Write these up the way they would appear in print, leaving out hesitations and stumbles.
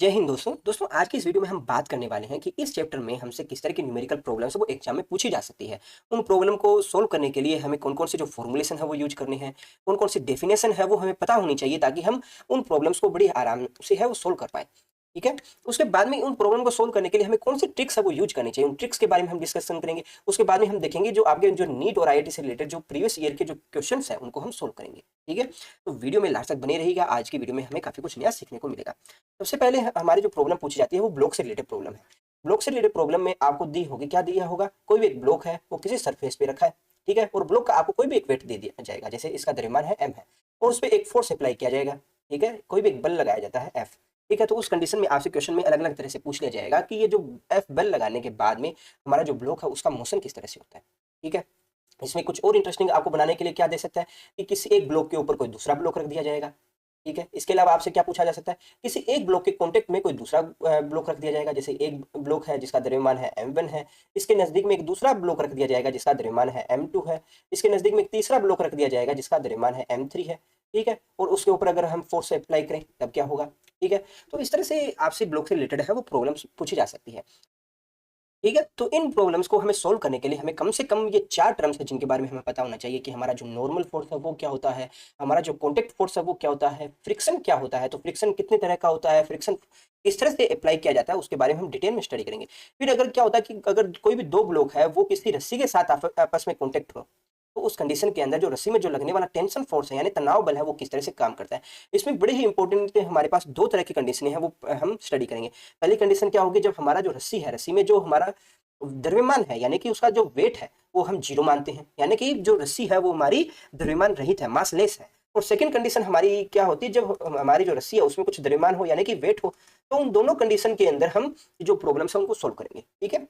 जय हिंद दोस्तों। आज की इस वीडियो में हम बात करने वाले हैं कि इस चैप्टर में हमसे किस तरह की न्यूमेरिकल प्रॉब्लम्स है वो एग्जाम में पूछी जा सकती है। उन प्रॉब्लम को सोल्व करने के लिए हमें कौन-कौन से जो फॉर्मूलेशन है वो यूज़ करने हैं, कौन-कौन सी डेफिनेशन है वो हमें पता होनी चाहिए ताकि हम उन प्रॉब्लम्स को बड़ी आराम से है वो सोल्व कर पाएँ। ठीक है? उसके बाद में उन प्रॉब्लम को सोल्व करने के लिए हमें कौन सी ट्रिक्स है वो यूज़ करनी चाहिए, उन ट्रिक्स के बारे में हम डिस्कशन करेंगे। उसके बाद में हम देखेंगे जो आपके जो नीट और आईआईटी से रिलेटेड जो प्रीवियस ईयर के जो क्वेश्चन्स हैं उनको हम सोल्व करेंगे। ठीक है? तो वीडियो में लास्ट तक बने रहिएगा। आज की वीडियो में हमें काफ़ी कुछ नया सीखने को मिलेगा। सबसे पहले हमारी जो प्रॉब्लम पूछी जाती है वो ब्लॉक से रिलेटेड प्रॉब्लम है। ब्लॉक से रिलेटेड प्रॉब्लम में आपको दी होगी, क्या दिया होगा, कोई भी एक ब्लॉक है वो किसी सरफेस पे रखा है। ठीक है? और ब्लॉक का आपको कोई भी एक वेट दे दिया जाएगा, जैसे इसका द्रव्यमान है m है और उस पे एक फोर्स अप्लाई किया जाएगा। ठीक है? कोई भी एक बल लगाया जाता है F। ठीक है? तो उस कंडीशन में आपसे क्वेश्चन में अलग अलग तरह से पूछ लिया जाएगा कि ये जो F बल लगाने के बाद में हमारा जो ब्लॉक है उसका मोशन किस तरह से होता है। ठीक है? इसमें कुछ और इंटरेस्टिंग आपको बनाने के लिए क्या दे सकता है कि किसी एक ब्लॉक के ऊपर कोई दूसरा ब्लॉक रख दिया जाएगा। ठीक है? इसके अलावा आपसे क्या पूछा जा सकता है, किसी एक ब्लॉक के कॉन्टेक्ट में कोई दूसरा ब्लॉक रख दिया जाएगा। जैसे एक ब्लॉक है जिसका द्रव्यमान है m1 है, इसके नज़दीक में एक दूसरा ब्लॉक रख दिया जाएगा जिसका द्रव्यमान है m2 है, इसके नज़दीक में एक तीसरा ब्लॉक रख दिया जाएगा जिसका द्रव्यमान है m3 है। ठीक है? और उसके ऊपर अगर हम फोर्स अप्लाई करें तब क्या होगा। ठीक है? तो इस तरह से आपसे ब्लॉक से रिलेटेड है वो प्रॉब्लम्स पूछी जा सकती है। ठीक है? तो इन प्रॉब्लम्स को हमें सॉल्व करने के लिए हमें कम से कम ये 4 टर्म्स हैं जिनके बारे में हमें पता होना चाहिए कि हमारा जो नॉर्मल फ़ोर्स है वो क्या होता है, हमारा जो कॉन्टैक्ट फ़ोर्स है वो क्या होता है, फ्रिक्शन क्या होता है, तो फ्रिक्शन कितने तरह का होता है, फ्रिक्शन किस तरह से अप्लाई किया जाता है उसके बारे में हम डिटेल में स्टडी करेंगे। फिर अगर क्या होता है कि अगर कोई भी 2 ब्लॉक है वो किसी रस्सी के साथ आपस में कॉन्टैक्ट हो, तो उस कंडीशन के अंदर जो रस्सी में जो लगने वाला टेंशन फ़ोर्स है यानी तनाव बल है वो किस तरह से काम करता है। इसमें बड़े ही इंपॉर्टेंट हमारे पास 2 तरह की कंडीशनें हैं वो हम स्टडी करेंगे। पहली कंडीशन क्या होगी, जब हमारा जो रस्सी है, रस्सी में जो हमारा द्रव्यमान है यानी कि उसका जो वेट है वो हम जीरो मानते हैं, यानी कि जो रस्सी है वो हमारी द्रव्यमान रहित है, मासलेस है। और सेकंड कंडीशन हमारी क्या होती है, जब हमारी जो रस्सी है उसमें कुछ द्रव्यमान हो यानी कि वेट हो। तो उन दोनों कंडीशन के अंदर हम जो प्रॉब्लम्स है उनको सोल्व करेंगे। ठीक है?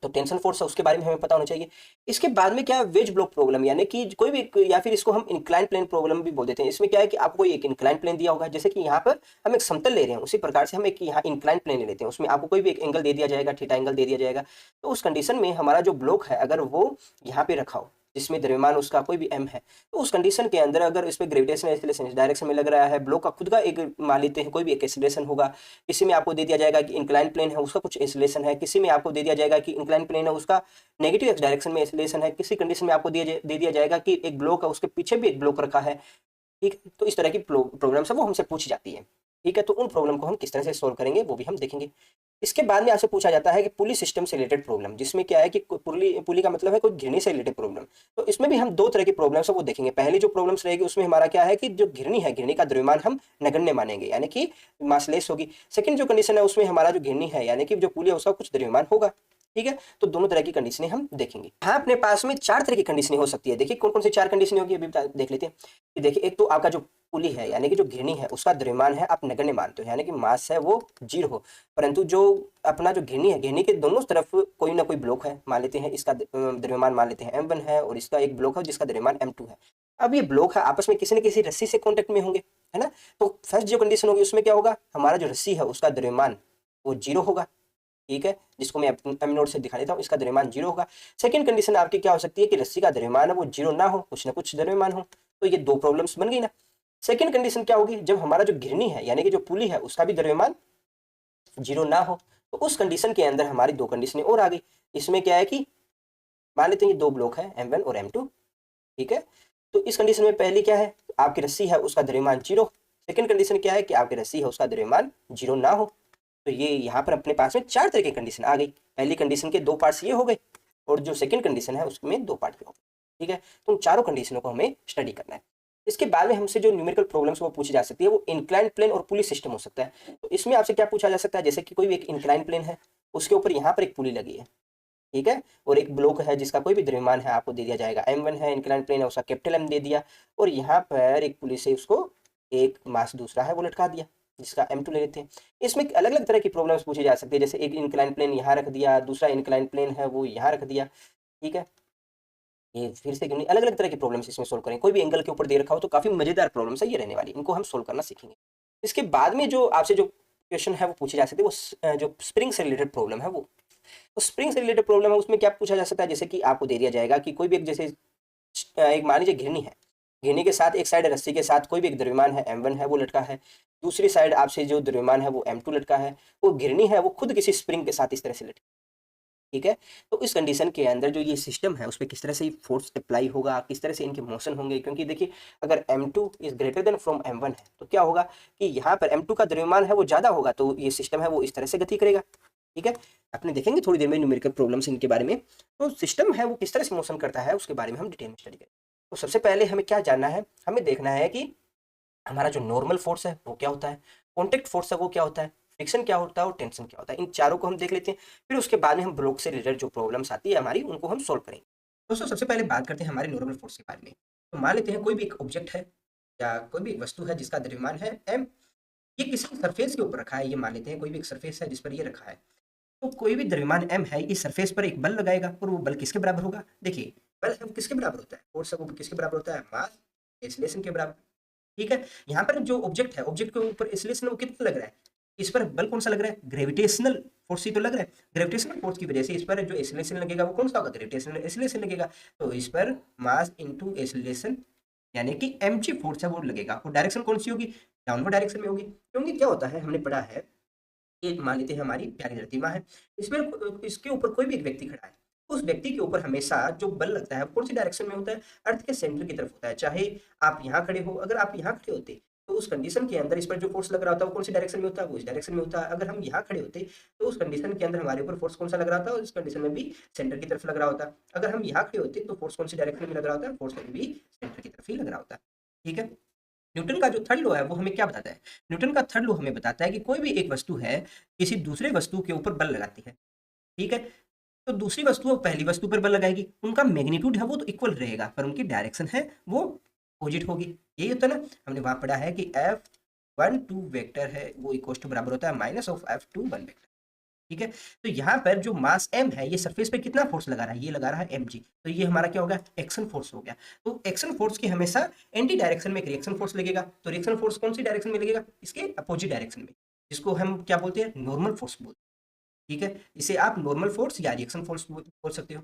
तो टेंशन फोर्स है उसके बारे में हमें पता होना चाहिए। इसके बाद में क्या है, वेज ब्लॉक प्रॉब्लम यानी कि कोई भी, या फिर इसको हम इंक्लाइन प्लेन प्रॉब्लम भी बोल देते हैं। इसमें क्या है कि आपको कोई एक इंक्लाइन प्लेन दिया होगा, जैसे कि यहाँ पर हम एक समतल ले रहे हैं, उसी प्रकार से हम एक यहाँ इंक्लाइन प्लेन ले लेते हैं, उसमें आपको कोई भी एक एंगल दे दिया जाएगा, थीटा एंगल दे दिया जाएगा। तो उस कंडीशन में हमारा जो ब्लॉक है अगर वो यहाँ पे रखा हो जिसमें द्रव्यमान उसका कोई भी m है, तो उस कंडीशन के अंदर अगर इस पे ग्रेविटेशनल एक्सीलरेशन इस डायरेक्शन में लग रहा है, ब्लॉक का खुद का एक मान लेते हैं कोई भी एक एक्सीलरेशन होगा। किसी में आपको दे दिया जाएगा कि इंक्लाइन प्लेन है उसका कुछ एक्सीलरेशन है, किसी में आपको दे दिया जाएगा कि इंक्लाइन प्लेन है उसका नेगेटिव एक्स डायरेक्शन में एक्सीलरेशन है, किसी कंडीशन में आपको दे दिया जाएगा कि एक ब्लॉक है उसके पीछे भी एक ब्लॉक रखा है। ठीक है? तो इस तरह की प्रॉब्लम्स है वो हमसे पूछी जाती है। ठीक है? तो उन प्रॉब्लम को हम किस तरह से सोल्व करेंगे वो भी हम देखेंगे। इसके बाद में आपसे पूछा जाता है कि पुली सिस्टम से रिलेटेड प्रॉब्लम, जिसमें क्या है कि पुली पुली का मतलब है कोई घिरनी से रिलेटेड प्रॉब्लम। तो इसमें भी हम 2 तरह की प्रॉब्लम्स है वो देखेंगे। पहली जो प्रॉब्लम्स रहेगी उसमें हमारा क्या है कि जो घिरनी है, घिरनी का द्रव्यमान हम नगण्य मानेंगे यानी कि मासलेस होगी। सेकंड जो कंडीशन है उसमें हमारा जो घिरनी है यानी कि जो पुली है उसका कुछ द्रव्यमान होगा। ठीक है? तो दोनों तरह की कंडीशनें हम देखेंगे। यहाँ अपने पास में 4 तरह की कंडीशनें हो सकती है। देखिए कौन-कौन सी 4 कंडीशनें होगी अभी देख लेते हैं। कि देखिए एक तो आपका जो पुली है यानी कि जो घिरनी है उसका द्रव्यमान है आप नगण्य मानते हो यानी कि मास है वो 0 हो, परंतु जो अपना जो घिरनी है, घिरनी के दोनों तरफ कोई ना कोई ब्लॉक है, मान लेते हैं इसका द्रव्यमान मान लेते हैं m1 है और इसका एक ब्लॉक है जिसका द्रव्यमान m2 है। अब ये ब्लॉक है आपस में किसी न किसी रस्सी से कॉन्टेक्ट में होंगे, है ना? तो फर्स्ट जो कंडीशन होगी उसमें क्या होगा, हमारा जो रस्सी है उसका द्रव्यमान वो 0 होगा। ठीक है? जिसको मैं एम नोट से दिखा देता हूँ, इसका द्रव्यमान 0 होगा। सेकंड कंडीशन आपकी क्या हो सकती है कि रस्सी का द्रव्यमान है वो 0 ना हो, कुछ ना कुछ द्रव्यमान हो। तो ये 2 प्रॉब्लम्स बन गई ना। सेकंड कंडीशन क्या होगी, जब हमारा जो घिरनी है यानी कि जो पुली है उसका भी द्रव्यमान 0 ना हो। तो उस कंडीशन के अंदर हमारी 2 कंडीशनें और आ गई। इसमें क्या है कि मान लेते हैं ये 2 ब्लॉक है m1 और m2। ठीक है? तो इस कंडीशन में पहली क्या है, आपकी रस्सी है उसका द्रव्यमान 0। सेकंड कंडीशन क्या है कि आपकी रस्सी है उसका द्रव्यमान 0 ना हो। तो ये यहाँ पर अपने पास में 4 तरह की कंडीशन आ गई। पहली कंडीशन के 2 पार्ट्स ये हो गए और जो सेकंड कंडीशन है उसमें 2 पार्ट ये हो गए। ठीक है? तो उन चारों कंडीशनों को हमें स्टडी करना है। इसके बाद में हमसे जो न्यूमेरिकल प्रॉब्लम्स वो पूछी जा सकती है वो इंक्लाइन प्लेन और पुली सिस्टम हो सकता है। तो इसमें आपसे क्या पूछा जा सकता है, जैसे कि कोई भी एक इंक्लाइन प्लेन है, उसके ऊपर यहाँ पर एक पुली लगी है। ठीक है? और एक ब्लॉक है जिसका कोई भी द्रव्यमान है आपको दे दिया जाएगा m1 है, इंक्लाइन प्लेन है उसका कैपिटल M दे दिया और यहाँ पर एक पुली से उसको एक मास दूसरा है वो लटका दिया जिसका m2 ले लेते हैं। इसमें अलग-अलग तरह की प्रॉब्लम्स पूछी जा सकती है, जैसे एक इंक्लाइन प्लेन यहाँ रख दिया, दूसरा इंक्लाइन प्लेन है वो यहाँ रख दिया। ठीक है? ये फिर से अलग-अलग तरह की प्रॉब्लम्स इसमें सोल्व करें। कोई भी एंगल के ऊपर दे रखा हो तो काफ़ी मज़ेदार प्रॉब्लम्स है ये रहने वाली। इनको हम सोल्व करना सीखेंगे। इसके बाद में जो आपसे जो क्वेश्चन है वो पूछी जा सकती है वो जो स्प्रिंग से रिलेटेड प्रॉब्लम है वो। तो स्प्रिंग से रिलेटेड प्रॉब्लम है उसमें क्या पूछा जा सकता है, जैसे कि आपको दे दिया जाएगा कि कोई भी एक जैसे एक मान लीजिए घिरनी है। घिरनी के साथ एक साइड रस्सी के साथ कोई भी एक द्रव्यमान है m1 है वो लटका है, दूसरी साइड आपसे जो द्रव्यमान है वो m2 लटका है, वो घिरनी है वो खुद किसी स्प्रिंग के साथ इस तरह से लटकी, ठीक है। तो इस कंडीशन के अंदर जो ये सिस्टम है उस पर किस तरह से फोर्स अप्लाई होगा, किस तरह से इनके मोशन होंगे, क्योंकि देखिए अगर m2 is greater than from m1 है तो क्या होगा कि यहाँ पर m2 का द्रव्यमान है वो ज़्यादा होगा, तो ये सिस्टम है वो इस तरह से गति करेगा, ठीक है। अपने देखेंगे थोड़ी देर में न्यूमेरिकल प्रॉब्लम्स इनके बारे में। तो सिस्टम है वो किस तरह से मोशन करता है उसके बारे में हम डिटेल में स्टडी करेंगे। तो सबसे पहले हमें क्या जानना है, हमें देखना है कि हमारा जो नॉर्मल फोर्स है वो क्या होता है, कॉन्टेक्ट फोर्स है वो क्या होता है, फ्रिक्शन क्या होता है और टेंशन क्या होता है, इन चारों को हम देख लेते हैं। फिर उसके बाद में हम ब्लॉक से रिलेटेड जो प्रॉब्लम्स आती है हमारी उनको हम सोल्व करेंगे। दोस्तों सबसे पहले बात करते हैं हमारे नॉर्मल फोर्स के बारे में। तो मान लेते हैं कोई भी एक ऑब्जेक्ट है या कोई भी एक वस्तु है जिसका द्रव्यमान है m, ये किसी सरफेस के ऊपर रखा है, ये मान लेते हैं कोई भी एक सरफेस है जिस पर ये रखा है। तो कोई भी द्रव्यमान m है इस सरफेस पर एक बल लगाएगा और वो बल किसके बराबर होगा, देखिए बल है वो किसके बराबर होता है, फोर्स है वो किसके बराबर होता है, मास एक्सीलरेशन के बराबर, ठीक है। यहाँ पर जो ऑब्जेक्ट है ऑब्जेक्ट के ऊपर एक्सीलरेशन वो कितना लग रहा है, इस पर बल कौन सा लग रहा है, ग्रेविटेशनल फोर्स ही तो लग रहा है। ग्रेविटेशनल फोर्स की वजह से इस पर जो एक्सीलरेशन लगेगा वो कौन सा होगा, ग्रेविटेशनल एक्सीलरेशन लगेगा। तो इस पर मास इनटू एक्सीलरेशन यानी कि mg फोर्स है वो लगेगा, और डायरेक्शन कौन सी होगी, डाउनवर्ड डायरेक्शन में होगी। क्योंकि क्या होता है हमने पढ़ा है, ये मान लेते हैं हमारी प्यारी धरती माँ है, इसमें इसके ऊपर कोई भी एक व्यक्ति खड़ा है, उस व्यक्ति के ऊपर हमेशा जो बल लगता है कौन सी डायरेक्शन में होता है, अर्थ के सेंटर की तरफ होता है। चाहे आप यहाँ खड़े हो, अगर आप यहाँ खड़े होते तो उस कंडीशन के अंदर इस पर जो फोर्स लग रहा होता है वो कौन सी डायरेक्शन में होता है, वो इस डायरेक्शन में होता है। अगर हम यहाँ खड़े होते तो उस कंडीशन के अंदर हमारे ऊपर फोर्स कौन सा लग रहा होता है, उस कंडीशन में भी सेंटर की तरफ लग रहा होता है। अगर हम यहाँ खड़े होते तो फोर्स कौन सी डायरेक्शन में लग रहा होता है, फोर्स भी सेंटर की तरफ ही लग रहा होता है, ठीक है। न्यूटन का जो थर्ड लॉ है वो हमें क्या बताता है, न्यूटन का थर्ड लॉ हमें बताता है कि कोई भी एक वस्तु है किसी दूसरे वस्तु के ऊपर बल लगाती है, ठीक है। तो दूसरी वस्तु और पहली वस्तु पर बल लगाएगी, उनका मैग्नीट्यूड है वो तो इक्वल रहेगा पर उनकी डायरेक्शन है वो अपोजिट होगी। यही होता है ना, हमने वहां पढ़ा है कि F12 वेक्टर है वो इक्वल टू बराबर होता है माइनस ऑफ F21 वेक्टर, ठीक है। तो यहाँ पर जो मास m है ये सरफेस पे कितना फोर्स लगा रहा है, ये लगा रहा है mg, तो ये हमारा क्या होगा, एक्शन फोर्स हो गया। तो एक्शन फोर्स की हमेशा एंटी डायरेक्शन में एक रिएक्शन फोर्स लगेगा, तो रिएक्शन फोर्स कौन सी डायरेक्शन में लगेगा, इसके अपोजिट डायरेक्शन में, जिसको हम क्या बोलते हैं, नॉर्मल फोर्स बोलते हैं, ठीक है। इसे आप नॉर्मल फोर्स या रिएक्शन फोर्स बोल सकते हो,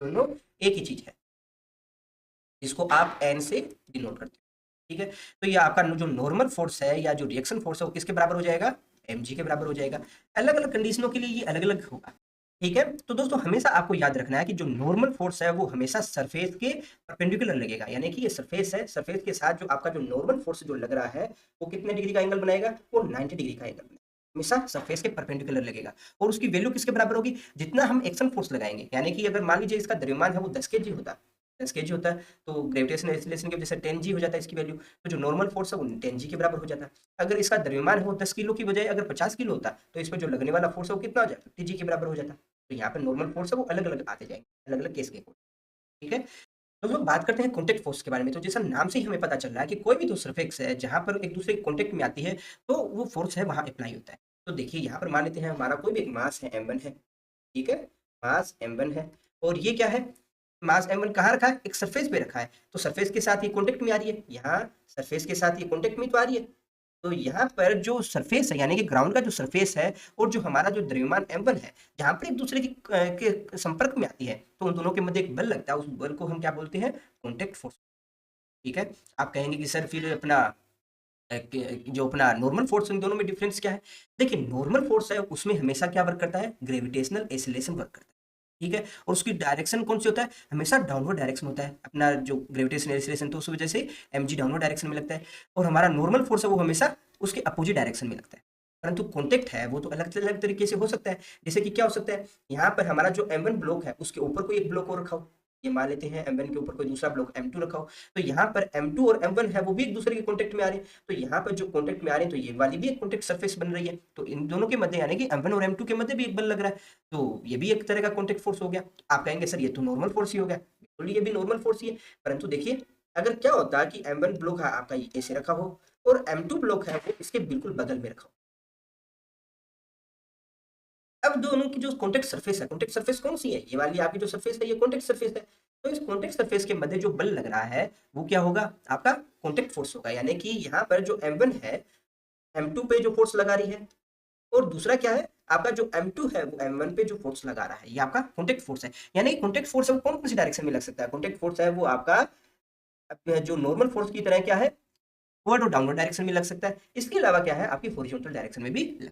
दोनों एक ही चीज है, जिसको आप एन से डिनोट करते हो, ठीक है। तो ये आपका जो नॉर्मल फोर्स है या जो रिएक्शन फोर्स है वो किसके बराबर हो जाएगा, mg के बराबर हो जाएगा। अलग अलग कंडीशनों के लिए ये अलग अलग होगा, ठीक है। तो दोस्तों हमेशा आपको याद रखना है कि जो नॉर्मल फोर्स है वो हमेशा सरफेस के परपेंडिकुलर लगेगा, यानी कि ये सरफेस है, सरफेस के साथ जो आपका जो नॉर्मल फोर्स जो लग रहा है वो कितने डिग्री का एंगल बनाएगा, वो 90 डिग्री का एंगल बनाएगा, हमेशा सरफेस के परपेंडिकुलर लगेगा। और उसकी वैल्यू किसके बराबर होगी, जितना हम एक्शन फोर्स लगाएंगे, यानी कि अगर मान लीजिए इसका द्रव्यमान है वो 10 kg होता है, 10 kg होता है, तो ग्रेविटेशनल एक्सीलरेशन की वजह से 10g हो जाता है इसकी वैल्यू, तो जो नॉर्मल फोर्स है वो 10g के बराबर हो जाता है। अगर इसका द्रव्यमान है वो 10 किलो की बजाय अगर 50 किलो होता तो इस पर जो लगने वाला फोर्स है वो कितना हो जाता, 50g के बराबर हो जाता। तो यहाँ पर नॉर्मल फोर्स है वो अलग अलग आते जाएंगे, अलग अलग केस के, ठीक है। तो हम बात करते हैं कॉन्टेक्ट फोर्स के बारे में। तो जैसा नाम से ही हमें पता चल रहा है कि कोई भी तो सरफेस है जहां पर एक दूसरे के कॉन्टेक्ट में आती है तो वो फोर्स है वहां अप्लाई होता है। तो देखिए यहाँ पर मान लेते हैं हमारा कोई भी एक मास है m1 है, ठीक है, मास m1 है, और ये क्या है, मास m1 कहाँ रखा है, एक सरफेस पे रखा है, तो सरफेस के साथ ये कॉन्टेक्ट में आ रही है, यहाँ सरफेस के साथ ये कॉन्टेक्ट में तो आ रही है। तो यहाँ पर जो सरफेस है यानी कि ग्राउंड का जो सरफेस है और जो हमारा जो द्रव्यमान m1 है जहाँ पर एक दूसरे के संपर्क में आती है तो उन दोनों के मध्य एक बल लगता है, उस बल को हम क्या बोलते हैं, कॉन्टेक्ट फोर्स, ठीक है। आप कहेंगे कि सर फिर अपना जो अपना नॉर्मल फोर्स इन दोनों में डिफरेंस क्या है, देखिए नॉर्मल फोर्स है उसमें हमेशा क्या वर्क करता है, ग्रेविटेशनल एक्सीलरेशन वर्क करता है, ठीक है। और उसकी डायरेक्शन कौन सी होता है, हमेशा डाउनवर्ड डायरेक्शन होता है अपना जो ग्रेविटेशनल एक्सीलरेशन, तो उस वजह से mg डाउनवर्ड डायरेक्शन में लगता है। और हमारा नॉर्मल फोर्स है वो हमेशा उसके अपोजिट डायरेक्शन में लगता है। परंतु कॉन्टेक्ट है वो तो अलग अलग तरीके से हो सकता है, जैसे कि क्या हो सकता है, यहाँ पर हमारा जो m1 ब्लॉक है उसके ऊपर कोई एक ब्लॉक और रखा हो, ये मान लेते हैं m1 के ऊपर कोई दूसरा ब्लॉक m2 रखा हो, तो यहाँ पर m2 और m1 है वो भी एक दूसरे के कॉन्टेक्ट में आ रहे हैं, तो यहाँ पर जो कॉन्टेक्ट में आ रहे हैं तो ये वाली भी एक कॉन्टेक्ट सरफेस बन रही है, तो इन दोनों के मध्य यानी कि m1 और m2 के मध्य भी एक बल लग रहा है, तो ये भी एक तरह का कॉन्टेक्ट फोर्स हो गया। आप कहेंगे सर ये तो नॉर्मल फोर्स ही हो गया, बिल्कुल ये भी नॉर्मल फोर्स ही है। परंतु देखिए अगर क्या होता है कि m1 ब्लॉक है आपका ऐसे रखा हो और m2 ब्लॉक है वो इसके बिल्कुल बगल में रखा हो, अब दोनों की जो कॉन्टेक्ट सरफेस है, कॉन्टेक्ट सरफेस कौन सी है, ये वाली आपकी जो सरफेस है ये कॉन्टेक्ट सरफेस है, तो इस कॉन्टेक्ट सरफेस के मध्य जो बल लग रहा है वो क्या होगा, आपका कॉन्टेक्ट फोर्स होगा, यानी कि यहाँ पर जो m1 है m2 पे जो फोर्स लगा रही है, और दूसरा क्या है आपका जो m2 है वो m1 पे जो फोर्स लगा रहा है, ये आपका कॉन्टेक्ट फोर्स है। यानी कॉन्टेक्ट फोर्स है वो कौन सी डायरेक्शन में लग सकता है, कॉन्टेक्ट फोर्स है वो आपका जो नॉर्मल फोर्स की तरह क्या है, अपवर्ड और डाउनवर्ड डायरेक्शन में लग सकता है। इसके अलावा क्या है, आपकी हॉरिजॉन्टल डायरेक्शन में भी लग,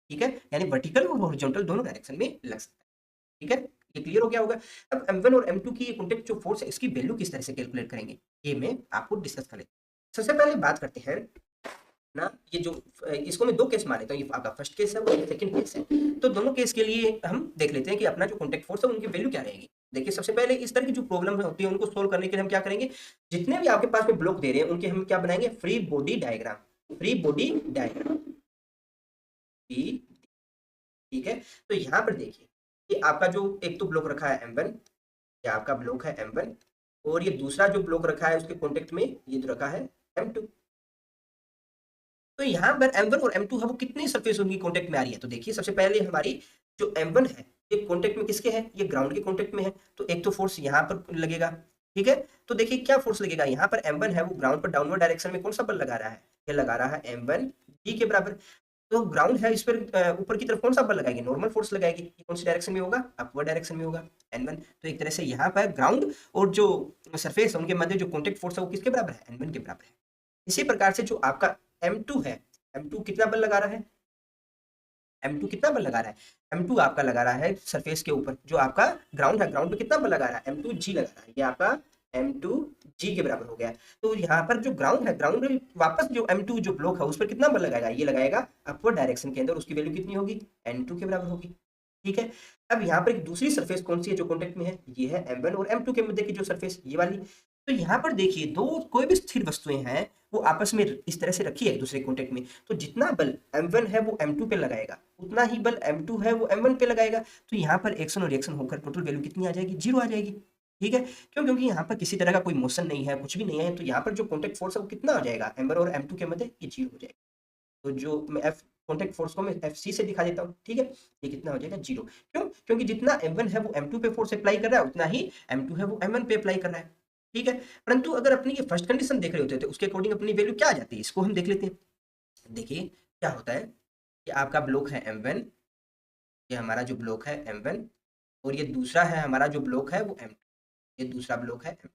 ठीक है, यानी वर्टिकल और हॉरिजॉन्टल दोनों डायरेक्शन में लग सकता है। ठीक है, ये क्लियर हो गया होगा। अब m1 और m2 की कॉन्टेक्ट जो फोर्स है इसकी वैल्यू किस तरह से कैलकुलेट करेंगे, ये मैं आपको डिस्कस करें। सबसे पहले बात करते हैं ना, ये जो इसको मैं दो केस मान लेता हूँ, ये आपका फर्स्ट केस है और सेकंड केस है। तो दोनों केस के लिए हम देख लेते हैं कि अपना जो कॉन्टेक्ट फोर्स है उनकी वैल्यू क्या रहेगी। देखिए सबसे पहले इस तरह की जो प्रॉब्लम होती है उनको सोल्व करने के लिए हम क्या करेंगे, जितने भी आपके पास में ब्लॉक दे रहे हैं उनके हम क्या बनाएंगे, free body diagram, free body diagram. ठीक है, तो यहाँ पर देखिए कि आपका जो एक तो ब्लॉक रखा है m1, ये आपका ब्लॉक है m1, और ये दूसरा जो ब्लॉक रखा है उसके कॉन्टेक्ट में ये जो रखा है m2। तो यहाँ पर m1 और m2 है वो कितनी सरफेस उनकी कॉन्टेक्ट में आ रही है, तो देखिए सबसे पहले हमारी जो m1 है ये कॉन्टेक्ट में किसके है, ये ग्राउंड के कॉन्टेक्ट में है, तो एक तो फोर्स यहाँ पर लगेगा। ठीक है, तो देखिए क्या फोर्स लगेगा, यहाँ पर m1 है वो ग्राउंड पर डाउनवर्ड डायरेक्शन में कौन सा बल लगा रहा है, ये लगा रहा है m1 g के बराबर। तो ग्राउंड है इस पर ऊपर की तरफ कौन सा बल लगाएगी, नॉर्मल फोर्स लगाएगी, ये कौन सी डायरेक्शन में होगा, अपवर्ड डायरेक्शन में होगा n1। तो एक तरह से यहाँ पर ग्राउंड और जो सरफेस है उनके मध्य जो कॉन्टेक्ट फोर्स है वो किसके बराबर है, n1 के बराबर है। इसी प्रकार से जो आपका m2 है, m2 कितना बल लगा रहा है, m2 कितना बल लगा रहा है, m2 आपका लगा रहा है सरफेस के ऊपर, जो आपका ग्राउंड है ग्राउंड पे कितना बल लगा रहा है, m2 g लगा रहा है, ये आपका m2 g के बराबर हो गया। तो यहाँ पर जो ग्राउंड है, ग्राउंड वापस जो m2 जो ब्लॉक है उस पर कितना बल लगाएगा, ये लगाएगा अपवर्ड डायरेक्शन के अंदर, उसकी वैल्यू कितनी होगी, n2 के बराबर होगी। ठीक है, अब यहाँ पर एक दूसरी सरफेस कौन सी है जो कॉन्टेक्ट में है, ये है m1 और m2 के मध्य की जो सरफेस ये वाली। तो यहाँ पर देखिए दो कोई भी स्थिर वस्तुएं हैं वो आपस में इस तरह से रखी है एक दूसरे कॉन्टेक्ट में, तो जितना बल m1 है वो m2 पे लगाएगा उतना ही बल m2 है वो m1 पे लगाएगा। तो यहाँ पर एक्शन और रिएक्शन होकर टोटल वैल्यू कितनी आ जाएगी, 0 आ जाएगी। ठीक है, क्यों, क्योंकि यहाँ पर किसी तरह का कोई मोशन नहीं है, कुछ भी नहीं है, तो यहाँ पर जो कॉन्टेक्ट फोर्स है वो कितना हो जाएगा, m1 और m2 के मध्य ये 0 हो जाएगा। तो जो मैं एफ कॉन्टेक्ट फोर्स को मैं FC से दिखा देता हूँ। ठीक है, ये कितना हो जाएगा, 0। क्यों, क्योंकि जितना m1 है वो m2 पे फोर्स अप्लाई कर रहा है उतना ही m2 है वो m1 पे अप्लाई कर रहा है। ठीक है, परंतु अगर अपनी ये फर्स्ट कंडीशन देख रहे होते तो उसके अकॉर्डिंग अपनी वैल्यू क्या आ जाती है, इसको हम देख लेते हैं। देखिए क्या होता है कि आपका ब्लॉक है m1, ये हमारा जो ब्लॉक है m1, और ये दूसरा है हमारा जो ब्लॉक है वो m2, ये दूसरा ब्लॉक है m2।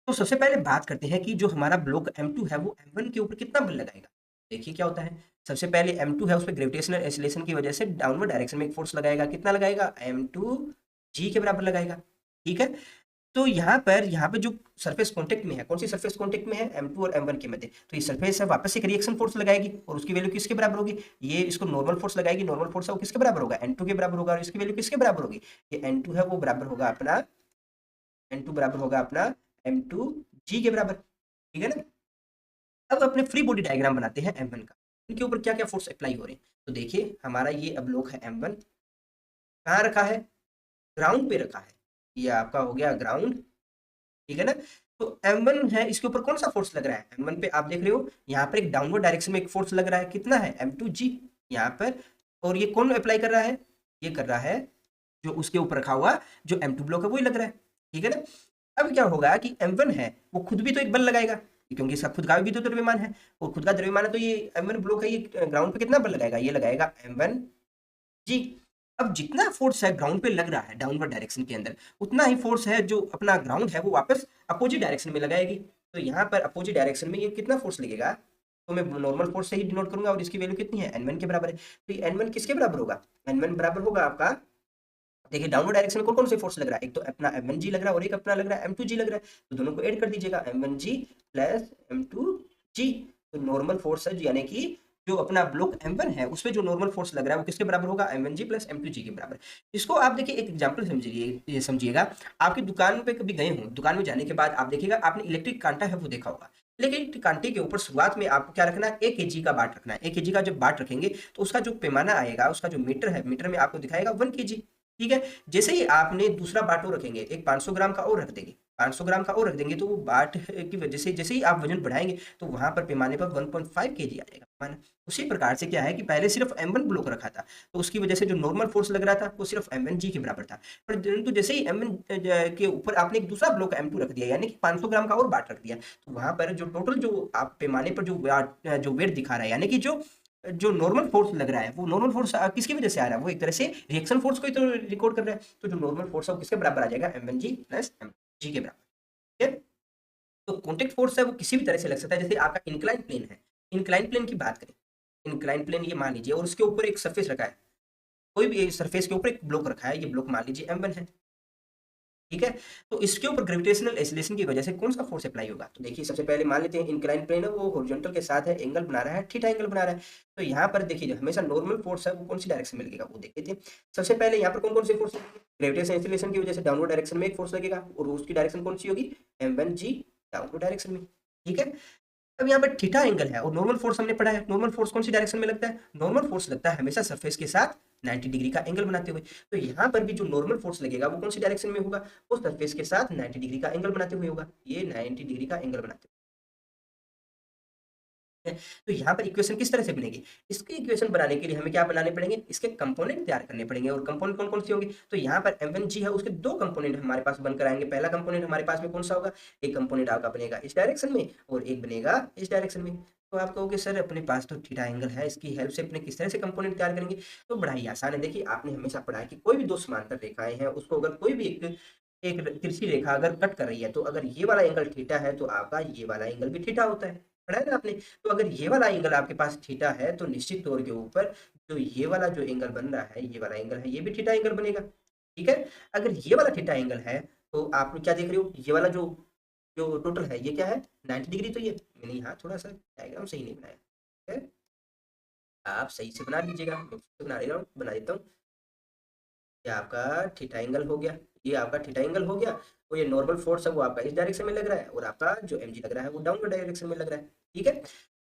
तो सबसे पहले बात करते हैं कि जो हमारा ब्लॉक m2 है वो m1 के ऊपर कितना बल लगाएगा। देखिए क्या होता है, सबसे पहले m2 है उस पर ग्रेविटेशनल एक्सीलरेशन की वजह से डाउनवर्ड डायरेक्शन में एक फोर्स लगाएगा, कितना लगाएगा, m2 g के बराबर लगाएगा। ठीक है, तो यहाँ पर जो सरफेस कांटेक्ट में है, कौन सी सरफेस कांटेक्ट में है, m2 और m1 के मध्य, तो ये सरफेस है वापस एक रिएक्शन फोर्स लगाएगी और उसकी वैल्यू किसके बराबर होगी, ये इसको नॉर्मल फोर्स लगाएगी, नॉर्मल फोर्स है वो किसके बराबर होगा, n2 के बराबर होगा, और इसकी वैल्यू किसके बराबर होगी, ये n2 है वो बराबर होगा अपना, n2 बराबर होगा अपना m2 g के बराबर। ठीक है ना, अब अपने फ्री बॉडी डायग्राम बनाते हैं m1 का, इनके ऊपर क्या क्या फोर्स अप्लाई हो रहे हैं। तो देखिए हमारा ये अब ब्लॉक है m1, कहाँ रखा है, ग्राउंड पे रखा है, ये आपका हो गया ग्राउंड। ठीक है ना, तो m1 है इसके ऊपर कौन सा फोर्स लग रहा है, m1 पे आप देख रहे हो यहाँ पर एक डाउनवर्ड डायरेक्शन में एक फोर्स लग रहा है, कितना है, m2g यहाँ पर, और ये कौन अप्लाई कर रहा है, ये कर रहा है जो उसके ऊपर रखा हुआ जो m2 ब्लॉक है वही लग रहा है। ठीक है ना, अब क्या होगा कि m1 है वो खुद भी तो एक बल लगाएगा, क्योंकि इसका खुद का भी तो द्रव्यमान है, और खुद का द्रव्यमान है तो ये m1 ब्लॉक है, ये ग्राउंड पे कितना बल लगाएगा, ये लगाएगा m1 जी। अब जितना फोर्स है ग्राउंड पे लग रहा है डाउनवर्ड डायरेक्शन के अंदर, उतना ही फोर्स है जो अपना ग्राउंड है वो वापस अपोजिट डायरेक्शन में लगाएगी। तो यहाँ पर अपोजिट डायरेक्शन में ये कितना फोर्स लगेगा, तो मैं नॉर्मल फोर्स से ही डिनोट करूंगा, और इसकी वैल्यू कितनी है, n1 के बराबर है। तो ये n1 किसके बराबर होगा, n1 बराबर होगा आपका, देखिए डाउनवर्ड डायरेक्शन में कौन कौन से फोर्स लग रहा है, एक तो अपना m1g लग रहा है और एक अपना लग रहा है m2g लग रहा है, तो दोनों को ऐड कर दीजिएगा, m1g प्लस m2g। तो नॉर्मल फोर्स है यानी कि जो अपना ब्लॉक m1 है उस पे जो नॉर्मल फोर्स लग रहा है वो किसके बराबर होगा, m1g प्लस m2g के बराबर। इसको आप देखिए एक एग्जांपल समझिए, ये समझिएगा, आपकी दुकान पे कभी गए हो, दुकान में जाने के बाद आप देखिएगा आपने इलेक्ट्रिक कांटा है वो देखा होगा, लेकिन कांटे के ऊपर शुरुआत में आपको क्या रखना है, 1 kg का बाट रखना है। 1 kg का जब बाट रखेंगे तो उसका जो पैमाना आएगा, उसका जो मीटर है, मीटर में आपको दिखाएगा 1 kg। ठीक है, जैसे ही आपने दूसरा बाटो रखेंगे, एक 500 ग्राम का और रख देंगे, 500 ग्राम का और रख देंगे, तो वो बाट की वजह से जैसे ही आप वजन बढ़ाएंगे तो वहां पर पैमाने पर 1.5 kg आ जाएगा पैमाना। उसी प्रकार से क्या है कि पहले सिर्फ m1 ब्लॉक रखा था, तो उसकी वजह से जो नॉर्मल फोर्स लग रहा था वो सिर्फ m1g के बराबर था, परंतु जैसे ही m1 के ऊपर आपने एक दूसरा ब्लॉक m2 रख दिया, यानी कि 500 ग्राम का और बाट रख दिया, तो वहां पर जो टोटल जो आप पैमाने पर जो वेट दिखा रहा है, यानी कि जो नॉर्मल फोर्स लग रहा है वो नॉर्मल फोर्स किसकी वजह से आ रहा है, वो एक तरह से रिएक्शन फोर्स को ही तो रिकॉर्ड कर रहा है। तो जो नॉर्मल फोर्स है वो किसके बराबर आ जाएगा, m1g प्लस m2g के बराबर। तो कॉन्टैक्ट फोर्स है वो किसी भी तरह से लग सकता है। जैसे आपका इंक्लाइन प्लेन है, इंक्लाइन प्लेन की बात करें, इंक्लाइन प्लेन ये मान लीजिए और उसके ऊपर एक सरफेस रखा है, कोई भी सरफेस के ऊपर एक ब्लॉक रखा है, ये ब्लॉक मान लीजिए m1 है, ठीक है। तो इसके ऊपर ग्रेविटेशनल एक्सीलरेशन की वजह से कौन सा फोर्स अप्लाई होगा? तो देखिए सबसे पहले मान लेते हैं इंक्लाइन प्लेन है वो हॉरिजॉन्टल के साथ है, एंगल बना रहा है, थीटा एंगल बना रहा है। तो यहाँ पर देखिए जो हमेशा नॉर्मल फोर्स है वो कौन सी डायरेक्शन में लगेगा वो देख लेते हैं। सबसे पहले यहाँ पर कौन कौन से फोर्स लगेंगे? ग्रेविटेशन एक्सीलरेशन की वजह से डाउनवर्ड डायरेक्शन में एक फोर्स लगेगा और उसकी डायरेक्शन कौन सी होगी? m1g डाउनवर्ड डायरेक्शन में, ठीक है। अब यहाँ पर थीटा एंगल है और नॉर्मल फोर्स हमने पढ़ा है, नॉर्मल फोर्स कौन सी डायरेक्शन में लगता है? नॉर्मल फोर्स लगता है हमेशा सरफेस के साथ 90 डिग्री का एंगल बनाते हुए। तो यहाँ पर भी जो नॉर्मल फोर्स लगेगा वो कौन सी डायरेक्शन में होगा? वो सरफेस के साथ 90 डिग्री का एंगल बनाते हुए होगा, ये 90 डिग्री का एंगल बनाते हुए है। तो यहाँ पर इक्वेशन किस तरह से बनेगी? इसकी इक्वेशन बनाने के लिए हमें क्या बनाने पड़ेंगे? इसके कंपोनेंट तैयार करने पड़ेंगे और कंपोनेंट कौन कौन से होंगे? तो यहाँ पर m1g है उसके दो कंपोनेंट हमारे पास बनकर आएंगे। पहला कंपोनेंट हमारे पास में कौन सा होगा? एक कंपोनेंट आपका बनेगा इस डायरेक्शन में और एक बनेगा इस डायरेक्शन में। तो आप कहोगे सर अपने पास तो थीटा एंगल है, इसकी हेल्प से अपने किस तरह से कंपोनेंट तैयार करेंगे? तो बड़ा ही आसान है। देखिए आपने हमेशा पढ़ा है कि कोई भी दो समांतर रेखाएं हैं उसको अगर कोई भी एक एक तिरछी रेखा अगर कट कर रही है तो अगर ये वाला एंगल थीटा है तो आपका ये वाला एंगल भी थीटा होता है, पढ़ा है ना आपने? तो अगर ये वाला एंगल आपके पास थीटा है तो निश्चित तौर के ऊपर जो ये वाला जो एंगल बन रहा है, ये वाला एंगल है, ये भी थीटा एंगल बनेगा, ठीक है। अगर ये वाला थीटा एंगल है तो आप क्या देख रहे हो? ये वाला जो जो टोटल है ये क्या है? 90 डिग्री। तो ये मैंने यहाँ थोड़ा सा डायग्राम सही नहीं बनाया, ठीक है। आप सही से बना लीजिएगा, मैं फिर से बना रहा हूँ, बना देता हूँ। ये आपका थीटा एंगल हो गया, ये आपका थीटा एंगल हो गया। तो ये नॉर्मल फोर्स है वो आपका इस डायरेक्शन में लग रहा है और आपका जो mg लग रहा है वो डाउनवर्ड डायरेक्शन में लग रहा है, ठीक है।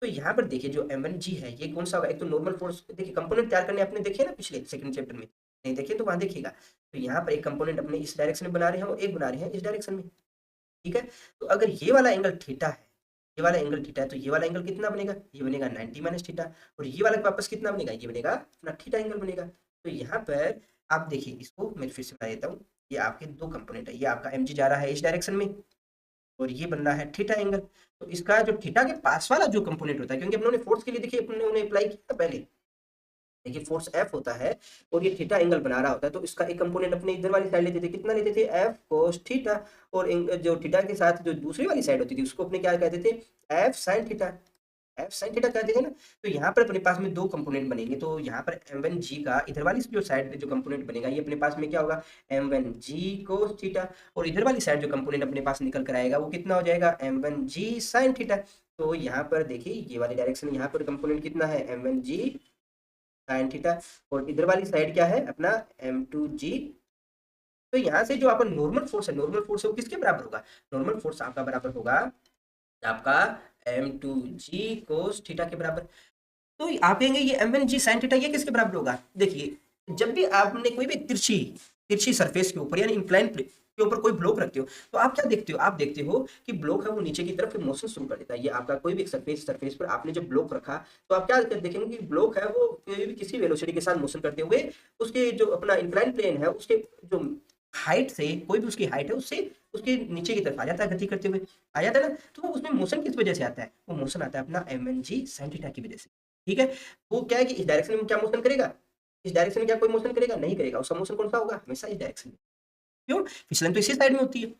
तो यहाँ पर देखिए जो m1g है ये कौन सा होगा? एक तो नॉर्मल फोर्स, देखिए कंपोनेंट तैयार करने आपने देखे ना पिछले सेकंड चैप्टर में, नहीं देखे तो वहां देखिएगा। तो यहाँ पर एक कंपोनेंट अपने इस डायरेक्शन में बना रहे हैं और एक बना रहे हैं इस डायरेक्शन में, ठीक है। तो अगर ये वाला एंगल थीटा है, ये वाला एंगल थीटा है तो ये वाला एंगल कितना बनेगा? ये बनेगा 90 माइनस थीटा और ये वाला वापस कितना बनेगा? ये बनेगा अपना थीटा एंगल बनेगा। तो यहाँ पर आप देखिए इसको मैं फिर से बता देता हूँ। ये आपके दो कंपोनेंट है, ये आपका mg जा रहा है इस डायरेक्शन में और ये बन रहा है थीटा एंगल। तो इसका जो थीटा के पास वाला जो कंपोनेंट होता है, क्योंकि अपने फोर्स के लिए देखिए अपने उन्हें अप्लाई किया था पहले, देखिए फोर्स F होता है और ये थीटा एंगल बना रहा होता है। तो इसका एक कंपोनेंट अपने इधर वाली साइड लेते थे, कितना लेते थे? F cos theta. और जो थीटा के साथ जो दूसरी वाली साइड होती थी उसको अपने क्या कहते थे? F sin theta, F sin theta कहते थे ना। तो यहाँ पर अपने पास में दो कंपोनेंट बनेंगे। तो यहाँ पर m1g का इधर वाली जो साइड जो कंपोनेंट बनेगा ये अपने पास में क्या होगा? m1g cos थीटा और इधर वाली साइड जो कंपोनेंट अपने पास निकल कर आएगा वो कितना हो जाएगा? m1g sin theta. तो यहाँ पर देखिए ये वाली डायरेक्शन यहाँ पर कंपोनेंट कितना है? m1g sin थीटा और इधर वाली साइड क्या है अपना? m2g। तो यहाँ से जो आपका नॉर्मल फोर्स है, नॉर्मल फोर्स है वो किसके बराबर होगा? नॉर्मल फोर्स आपका बराबर होगा आपका m2g cos थीटा के बराबर। तो आप कहेंगे ये m1g sin थीटा ये किसके बराबर होगा? देखिए जब भी आपने कोई भी तिरछी तिरछी सरफेस के ऊपर यानी इंक्लाइन के ऊपर कोई ब्लॉक रखते हो तो आप क्या देखते हो? आप देखते हो कि ब्लॉक है वो नीचे की तरफ मोशन शुरू कर देता है। ये आपका कोई भी सरफेस पर आपने जब ब्लॉक रखा तो आप क्या देखेंगे कि ब्लॉक है वो किसी वेलोसिटी के साथ मोशन करते हुए उसके जो अपना इंक्लाइन प्लेन है उसके जो हाइट से, कोई भी उसकी हाइट है उससे उसके नीचे की तरफ आ जाता है गति करते हुए, आ जाता है ना। तो वो उसमें मोशन किस वजह से आता है? वो मोशन आता है अपना m1g sin थीटा की वजह से, ठीक है। वो क्या है कि इस डायरेक्शन में क्या मोशन करेगा? इस डायरेक्शन में क्या कोई मोशन करेगा? नहीं करेगा। उसका मोशन कौन सा होगा? हमेशा इस डायरेक्शन में। क्यों? फिसलन तो इसी साइड में होती है।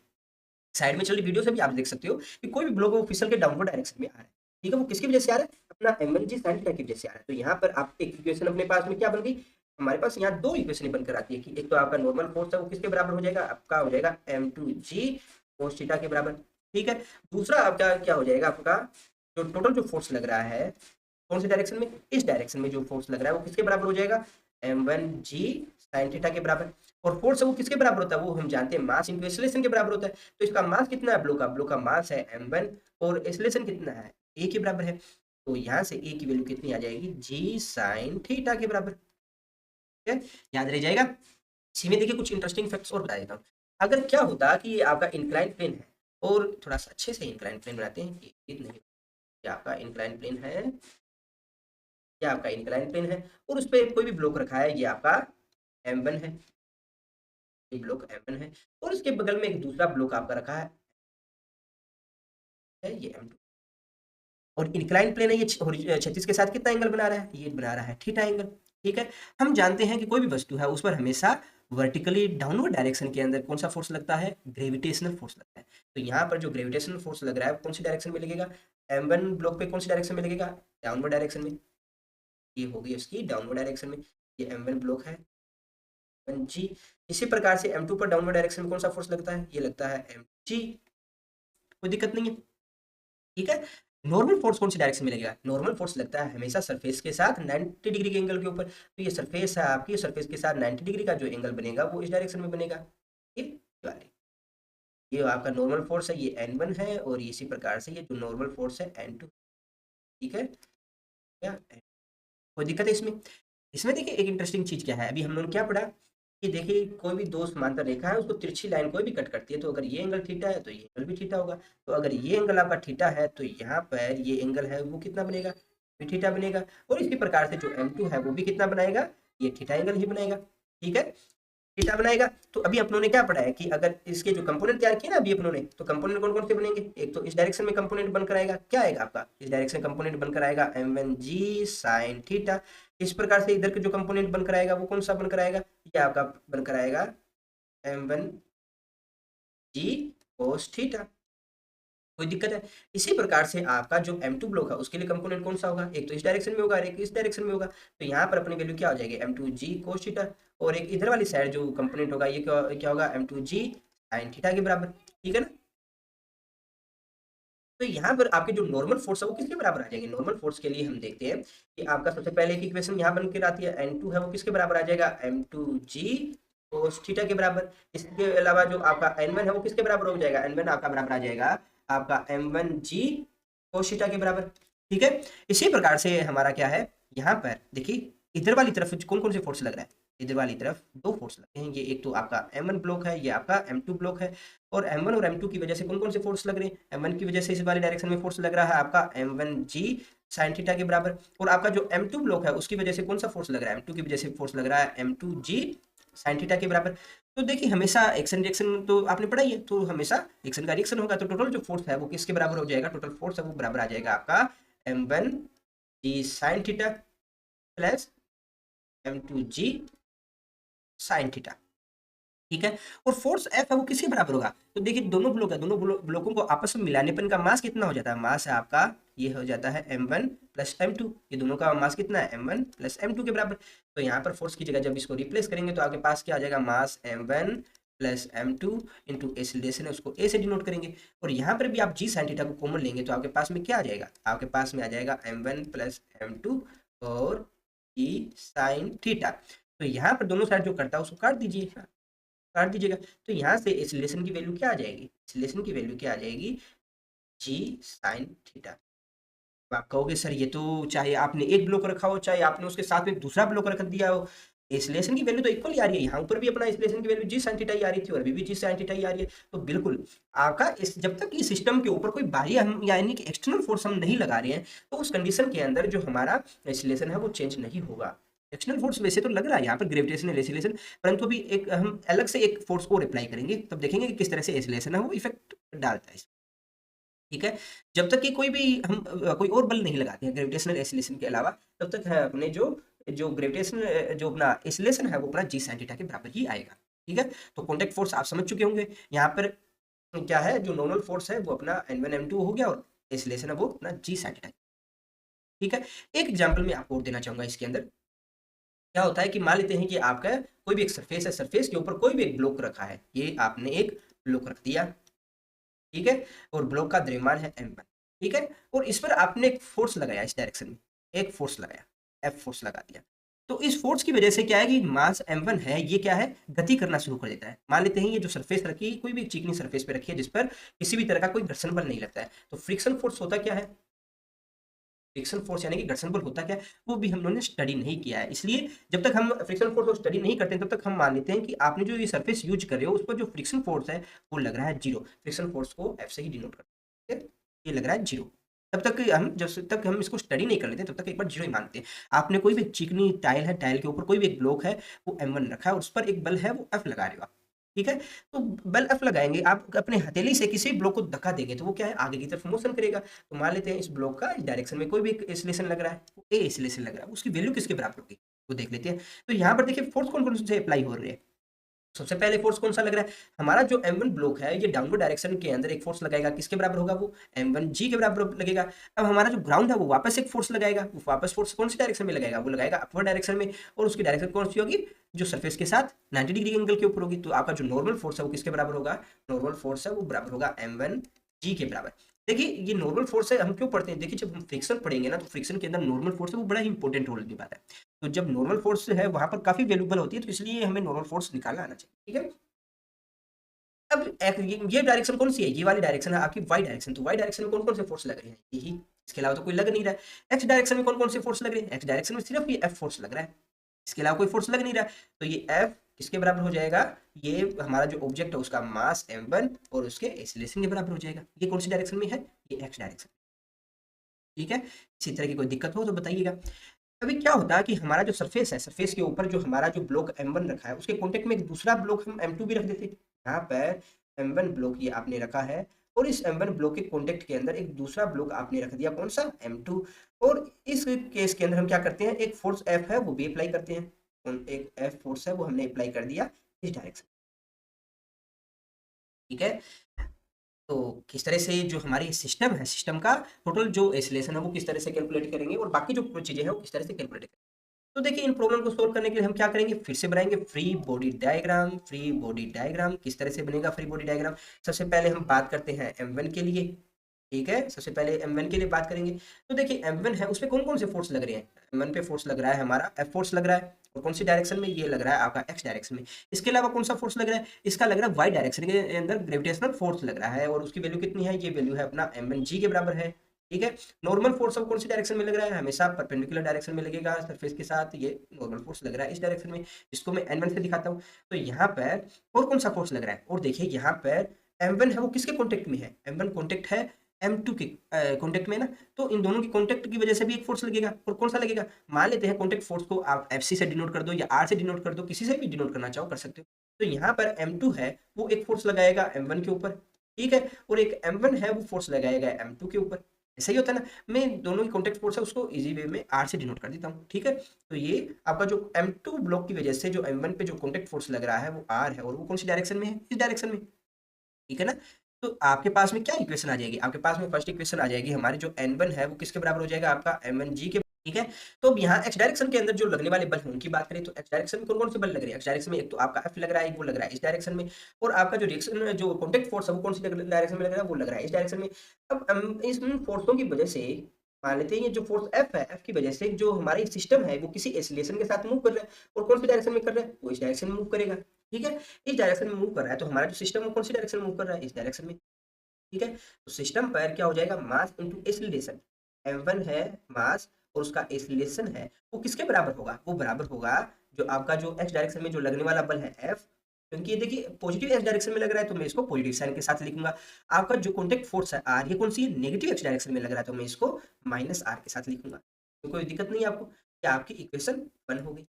साइड में चल रही वीडियो से भी आप देख सकते हो कि कोई भी ब्लॉक वो फिसल के डाउनवर्ड डायरेक्शन में आ रहा है, ठीक है। वो किसकी वजह से आ रहा है? अपना m1g sin थीटा की वजह से आ रहा है। तो यहाँ पर आप एक इक्वेशन अपने पास में क्या बन गई? हमारे पास यहाँ दो इक्वेशन बनकर आती है कि एक तो आपका नॉर्मल फोर्स है वो किसके बराबर हो जाएगा? आपका हो जाएगा m2g cos थीटा के बराबर, ठीक है। दूसरा आपका क्या हो जाएगा? आपका जो टोटल जो फोर्स लग रहा है कौन सी डायरेक्शन में? इस डायरेक्शन में जो फोर्स लग रहा है वो किसके बराबर हो जाएगा? m1g sin थीटा के बराबर। और फोर्स है वो किसके बराबर होता है? वो हम जानते हैं मास इनटू एक्सीलरेशन के बराबर होता है। तो इसका मास कितना है ब्लॉक का? ब्लॉक का मास है m1 और एक्सीलरेशन कितना है? a के बराबर है। तो यहाँ से a की वैल्यू कितनी आ जाएगी? g sin थीटा के बराबर, ठीक है, याद रह जाएगा। इसी में देखिए कुछ इंटरेस्टिंग फैक्ट्स और बता देता हूँ। अगर क्या होता कि ये आपका इंक्लाइन प्लेन है और थोड़ा सा अच्छे से इंक्लाइन प्लेन बनाते हैं कि नहीं, ये आपका इंक्लाइन प्लेन है, ये आपका इंक्लाइन प्लेन है और उस पर कोई भी ब्लॉक रखा है, ये आपका m1 है, ये ब्लॉक m1 है और इसके बगल में एक दूसरा ब्लॉक आपका रखा है ये m2 और इंक्लाइन प्लेन है ये क्षैतिज के साथ कितना एंगल बना रहा है? ये बना रहा है थीटा एंगल, ठीक है। हम जानते हैं कि कोई भी वस्तु है उस पर हमेशा वर्टिकली डाउनवर्ड डायरेक्शन के अंदर कौन सा फोर्स लगता है, ग्रेविटेशनल फोर्स लगता है। तो यहाँ पर जो ग्रेविटेशनल फोर्स लग रहा है कौन सी डायरेक्शन में लगेगा, M1 ब्लॉक पे कौन सी डायरेक्शन में लगेगा, डाउनवर्ड डायरेक्शन में, ये होगी उसकी डाउनवर्ड डायरेक्शन में, ये M1 ब्लॉक है जी। इसी प्रकार से M2 पर डाउनवर्ड डायरेक्शन में कौन सा फोर्स लगता है, ये लगता है mg, कोई दिक्कत नहीं है, ठीक है। नॉर्मल फोर्स कौन सी डायरेक्शन में लगेगा, नॉर्मल फोर्स लगता है हमेशा सरफेस के साथ 90 डिग्री के एंगल के ऊपर। तो ये सरफेस है आपकी, सरफेस के साथ 90 डिग्री का जो एंगल बनेगा वो इस डायरेक्शन में बनेगा, ये आपका नॉर्मल फोर्स है, ये N1 है, और इसी प्रकार से ये जो नॉर्मल फोर्स है N2, ठीक है क्या, कोई दिक्कत है इसमें। इसमें देखिए एक इंटरेस्टिंग चीज क्या है, अभी हम लोगों ने क्या पढ़ा कि देखिए कोई भी दो समांतर रेखा है उसको तिरछी लाइन कोई भी कट करती है, तो अगर ये एंगल थीटा है तो ये एंगल भी थीटा होगा। तो अगर ये एंगल आपका थीटा है तो यहाँ पर ये एंगल है वो कितना बनेगा, भी थीटा बनेगा। और इसी प्रकार से जो M2 है वो भी कितना बनाएगा, ये थीटा एंगल ही बनाएगा, ठीक है, थीटा बनाएगा। तो अभी अपनों ने क्या पढ़ा है कि अगर इसके जो कंपोनेंट तैयार किए ना अभी अपनों ने, तो कंपोनेंट कौन कौन से बनेंगे, एक तो इस डायरेक्शन में कंपोनेंट बनकर आएगा, क्या आएगा आपका, इस डायरेक्शन में कंपोनेंट बनकर आएगा M1g sin थीटा। इस प्रकार से इधर के जो कंपोनेंट बनकर आएगा वो कौन सा बनकर आएगा, ये आपका बनकर आएगा M1g cos थीटा, कोई दिक्कत है। इसी प्रकार से आपका जो M2 ब्लॉक है उसके लिए कंपोनेंट कौन सा होगा, एक तो इस डायरेक्शन में होगा और एक इस डायरेक्शन में होगा। तो यहाँ पर अपनी वैल्यू क्या हो जाएगी, M2g cos थीटा, और एक इधर वाली साइड जो कंपोनेंट होगा ये क्या होगा, M2g sin थीटा के बराबर, ठीक है ना। तो यहाँ पर आपके जो नॉर्मल फोर्स है वो किसके बराबर आ जाएंगे, नॉर्मल फोर्स के लिए हम देखते हैं कि आपका सबसे पहले एक इक्वेशन यहाँ बन के आती है, N2 है वो किसके बराबर आ जाएगा, M2g cos थीटा के बराबर। इसके अलावा जो आपका N1 है वो किसके बराबर हो जाएगा, N1 आपका बराबर आ जाएगा आपका M1g cos थीटा के बराबर, ठीक है। इसी प्रकार से हमारा क्या है, यहाँ पर देखिए इधर वाली तरफ कौन कौन से फोर्स लग रहा है, इधर वाली तरफ दो फोर्स लगते हैं, ये एक तो आपका M1 ब्लॉक है, ये आपका M2 ब्लॉक है। और M1 और M2 की वजह से कौन कौन से फोर्स लग रहे हैं, M1 की वजह से इस वाली डायरेक्शन में फोर्स लग रहा है आपका M1g sin थीटा के बराबर, और आपका जो M2 ब्लॉक है उसकी वजह से कौन सा फोर्स लग रहा है, M2 की वजह से फोर्स लग रहा है M2g sin थीटा के बराबर। तो देखिए हमेशा एक्शन रिएक्शन तो आपने पढ़ा ही है, तो हमेशा एक्शन का रिएक्शन होगा, तो टोटल जो फोर्स है वो किसके बराबर हो जाएगा, टोटल फोर्स है वो बराबर आ जाएगा आपका M1g sin theta plus M2g sin theta, ठीक है। और फोर्स F है वो किसके बराबर होगा, तो देखिए दोनों ब्लॉक है, दोनों ब्लॉकों को आपस में मिलाने पर इनका मास कितना हो जाता है, मास है आपका ये हो जाता है M1 प्लस M2, ये दोनों का मास कितना है M1 प्लस M2 के बराबर। तो यहाँ पर फोर्स की जगह जब इसको रिप्लेस करेंगे तो आपके पास क्या आ जाएगा, मास M1 plus M2 into acylation है उसको A से डिनोट करेंगे। और यहाँ पर भी आप g sin थीटा को कॉमन लेंगे तो आपके पास में क्या आ जाएगा, आपके पास में आ जाएगा M1 प्लस M2 और g sin थीटा। तो यहाँ पर दोनों साइड जो करता है उसको काट दीजिएगा। तो यहाँ से एसिलेशन की वैल्यू क्या आ जाएगी, एसिलेशन की वैल्यू क्या आ जाएगी, g sin थीटा। आप कहोगे सर ये तो चाहे आपने एक ब्लॉक रखा हो चाहे आपने उसके साथ में दूसरा ब्लॉक रख दिया हो, एसिलेशन की वैल्यू तो इक्वल ही आ रही है, यहाँ ऊपर भी अपना एसिलेशन की वैल्यू g sin थीटा ही आ रही थी और अभी भी g sin थीटा ही आ रही है। तो बिल्कुल आपका इस जब तक इस सिस्टम के ऊपर कोई बाहरी हम यानी कि एक्सटर्नल फोर्स हम नहीं लगा रहे हैं तो उस कंडीशन के अंदर जो हमारा एसिलेशन है वो चेंज नहीं होगा। एक्सटर्नल फोर्स वैसे तो लग रहा है यहाँ पर ग्रेविटेशनल एसिलेशन, परंतु अभी एक हम अलग से एक फोर्स और अप्लाई करेंगे तब देखेंगे कि किस तरह से एसिलेशन है वो इफेक्ट डालता है, ठीक है। जब तक कि कोई भी हम कोई और बल नहीं लगाते हैं ग्रेविटेशनल एसिलेशन के अलावा तब तक है अपने जो जो ग्रेविटेशनल जो अपना एसिलेशन है वो अपना जी sin थीटा के बराबर ही आएगा, ठीक है। तो कॉन्टैक्ट फोर्स आप समझ चुके होंगे, यहाँ पर क्या है जो नॉर्मल फोर्स है वो अपना N1 M2 हो गया और एसिलेशन है वो अपना जी sin थीटा, ठीक है। एक एग्जाम्पल मैं आपको और देना चाहूंगा इसके अंदर। क्या होता है कि मान लेते हैं कि आपका कोई भी एक सरफेस है, सरफेस के ऊपर कोई भी एक ब्लॉक रखा है, ये आपने एक ब्लॉक रख दिया, ठीक है, और ब्लॉक का द्रव्यमान है M1, ठीक है, और इस पर आपने एक फोर्स लगाया, इस डायरेक्शन में एक फोर्स लगाया, F फोर्स लगा दिया। तो इस फोर्स की वजह से क्या है कि मास M1 है ये क्या है, गति करना शुरू कर देता है। मान लेते हैं ये जो सरफेस रखी है कोई भी चिकनी सरफेस पे रखी है जिस पर किसी भी तरह का कोई घर्षण बल नहीं लगता है, तो फ्रिक्शन फोर्स होता क्या है, फ्रिक्शन फोर्स यानी कि घर्षण बल होता क्या है वो भी हम लोगों ने स्टडी नहीं किया है। इसलिए जब तक हम फ्रिक्शन फोर्स को स्टडी नहीं करते तब तक हम मान लेते हैं कि आपने जो ये सरफेस यूज कर रहे हो उस पर जो फ्रिक्शन फोर्स है वो लग रहा है जीरो, फ्रिक्शन फोर्स को एफ से ही डिनोट करते हैं, ये लग रहा है जीरो। तब तक हम जब तक हम इसको स्टडी नहीं कर लेते तब तक एक बार जीरो ही मानते हैं। आपने कोई भी चिकनी टाइल है, टाइल के ऊपर कोई भी एक ब्लॉक है वो M1 रखा है और उस पर एक बल है वो F लगा रहे हो आप, ठीक है। तो बल F लगाएंगे, आप अपने हथेली से किसी ब्लॉक को धक्का देंगे तो वो क्या है आगे की तरफ मोशन करेगा। तो मान लेते हैं इस ब्लॉक का इस डायरेक्शन में कोई भी एसिलेशन लग रहा है, वो ए एसिलेशन लग रहा है, उसकी वैल्यू किसके बराबर होगी वो देख लेते हैं। तो यहाँ पर देखिए फोर्स कौन कौन से अप्लाई हो रहे हैं, सबसे पहले फोर्स कौन सा लग रहा है, हमारा जो m1 ब्लॉक है ये डाउनवर्ड डायरेक्शन के अंदर एक फोर्स लगाएगा, किसके बराबर होगा, वो m1g के बराबर लगेगा। अब हमारा जो ग्राउंड है वो वापस एक फोर्स लगाएगा, वो वापस फोर्स कौन सी डायरेक्शन में लगाएगा, वो लगाएगा अपवर्ड डायरेक्शन में, और उसकी डायरेक्शन कौन सी होगी, जो सरफेस के साथ 90 डिग्री एंगल के ऊपर होगी। तो आपका जो नॉर्मल फोर्स है वो किसके बराबर होगा, नॉर्मल फोर्स है वो बराबर होगा m1g के बराबर। देखिए ये नॉर्मल फोर्स है, हम क्यों पढ़ते हैं, देखिए जब हम फ्रिक्शन पढ़ेंगे ना, तो फ्रिक्शन के अंदर नॉर्मल फोर्स है वो बड़ा ही इंपॉर्टेंट रोल निभाता है। तो जब नॉर्मल फोर्स है वहां पर काफी वैल्यूबल होती है, तो इसलिए हमें नॉर्मल फोर्स निकालना आना चाहिए, ठीक है। अब ये डायरेक्शन कौन सी है, ये वाली डायरेक्शन है आपकी वाई डायरेक्शन। तो वाई डायरेक्शन में कौन कौन से फोर्स लग रहे हैं, यही, इसके अलावा तो कोई लग नहीं रहा है। एक्स डायरेक्शन में कौन कौन से फोर्स लग रहे हैं, एक्स डायरेक्शन में सिर्फ ये एफ फोर्स लग रहा है, इसके अलावा कोई फोर्स लग नहीं रहा। तो ये एफ किसके बराबर हो जाएगा, ये हमारा जो ऑब्जेक्ट है उसका मास m1 और उसके एक्सीलरेशन के बराबर हो जाएगा। ये कौन सी डायरेक्शन में है, ये एक्स डायरेक्शन, ठीक है। इसी तरह की कोई दिक्कत हो तो बताइएगा। अभी क्या होता है कि हमारा जो सरफेस है, सरफेस के ऊपर जो हमारा जो ब्लॉक m1 रखा है उसके कॉन्टेक्ट में एक दूसरा ब्लॉक हम m2 भी रख देते हैं। यहाँ पर m1 ब्लॉक ये आपने रखा है, और इस m1 ब्लॉक के कॉन्टेक्ट के अंदर एक दूसरा ब्लॉक आपने रख दिया, कौन सा, m2। और इस केस के अंदर हम क्या करते हैं, एक फोर्स F है वो भी अप्लाई करते हैं, एक F फोर्स है वो हमने अप्लाई कर दिया इस डायरेक्शन, ठीक है। तो किस तरह से जो हमारी सिस्टम है, सिस्टम का टोटल जो एक्सीलरेशन है वो किस तरह से कैलकुलेट करेंगे, और बाकी जो चीजें हैं वो किस तरह से कैलकुलेट करेंगे। तो देखिए इन प्रॉब्लम को सोल्व करने के लिए हम क्या करेंगे, फिर से बनाएंगे free body diagram. Free body diagram किस तरह से बनेगा, फ्री बॉडी डायग्राम सबसे पहले हम बात करते हैं m1 के लिए, ठीक है। सबसे पहले m1 के लिए बात करेंगे। तो देखिए m1 है उसपे कौन कौन से फोर्स लग रहे हैं, m1 पे फोर्स लग रहा है हमारा F फोर्स लग रहा है, और कौन सी डायरेक्शन में, ये लग रहा है आपका x डायरेक्शन में। इसके अलावा कौन सा फोर्स लग रहा है, इसका लग रहा है y डायरेक्शन के अंदर ग्रेविटेशनल फोर्स लग रहा है, और उसकी वैल्यू कितनी है, ये वैल्यू है अपना m1g के बराबर है, ठीक है। नॉर्मल फोर्स अब कौन सी डायरेक्शन में लग रहा है, हमेशा परपेंडिकुलर डायरेक्शन में लगेगा सरफेस के साथ, ये नॉर्मल फोर्स लग रहा है इस डायरेक्शन में, जिसको मैं n1 से दिखाता हूँ। तो यहाँ पर और कौन सा फोर्स लग रहा है, और देखिए यहाँ पर m1 है वो किसके कॉन्टेक्ट में है, m1 कॉन्टेक्ट है m2 के कॉन्टेक्ट में ना। तो इन दोनों की कॉन्टेक्ट की वजह से भी एक फोर्स लगेगा, और कौन सा लगेगा, मान लेते हैं कॉन्टेक्ट फोर्स को आप FC से डिनोट कर दो या R से डिनोट कर दो, किसी से भी डिनोट करना चाहो कर सकते हो। तो यहाँ पर m2 है वो एक फोर्स लगाएगा m1 के ऊपर, ठीक है, और एक m1 है वो फोर्स लगाएगा m2 के ऊपर। ऐसा ही होता है ना, मैं दोनों की कॉन्टेक्ट फोर्स है उसको इजी वे में R से डिनोट कर देता हूँ, ठीक है। तो ये आपका जो m2 ब्लॉक की वजह से जो m1 पे जो कॉन्टेक्ट फोर्स लग रहा है वो R है, और वो कौन सी डायरेक्शन में है, इस डायरेक्शन में, ठीक है ना। तो आपके पास में क्या इक्वेशन आ जाएगी, आपके पास में फर्स्ट इक्वेशन आ जाएगी, हमारी जो n1 है वो किसके बराबर हो जाएगा, आपका m1g के, ठीक है। तो अब यहाँ x डायरेक्शन के अंदर जो लगने वाले बल हैं उनकी बात करें, तो x डायरेक्शन में कौन कौन से बल लग रहे हैं, x डायरेक्शन में एक तो आपका F लग रहा है, एक वो लग रहा है इस डायरेक्शन में, और आपका जो रिएक्शन जो कॉन्टेक्ट फोर्स है वो कौन सी डायरेक्शन में लग रहा है, वो लग रहा है इस डायरेक्शन में। अब इस फोर्सों की वजह से मान लेते हैं ये जो फोर्स F है, F की वजह से जो हमारी सिस्टम है वो किसी एक्सीलरेशन के साथ मूव कर रहा है, और कौन सी डायरेक्शन में कर रहा है, वो इस डायरेक्शन में मूव करेगा, ठीक है। इस डायरेक्शन में मूव कर रहा है, तो हमारा जो सिस्टम है कौन सी डायरेक्शन में मूव कर रहा है, इस डायरेक्शन में, ठीक है। तो सिस्टम पर क्या हो जाएगा, मास इनटू एक्सीलरेशन, m1 है मास और उसका एक्सीलरेशन है वो किसके बराबर होगा, वो बराबर होगा जो आपका जो x डायरेक्शन में जो लगने वाला बल है F, क्योंकि ये देखिए पॉजिटिव x डायरेक्शन में लग रहा है तो मैं इसको पॉजिटिव साइन के साथ लिखूंगा। आपका जो कॉन्टेक्ट फोर्स है R, ये कौन सी है, नेगेटिव x डायरेक्शन में लग रहा है तो मैं इसको माइनस R के साथ लिखूंगा। तो कोई दिक्कत नहीं है आपको, क्या आपकी इक्वेशन 1 हो गई,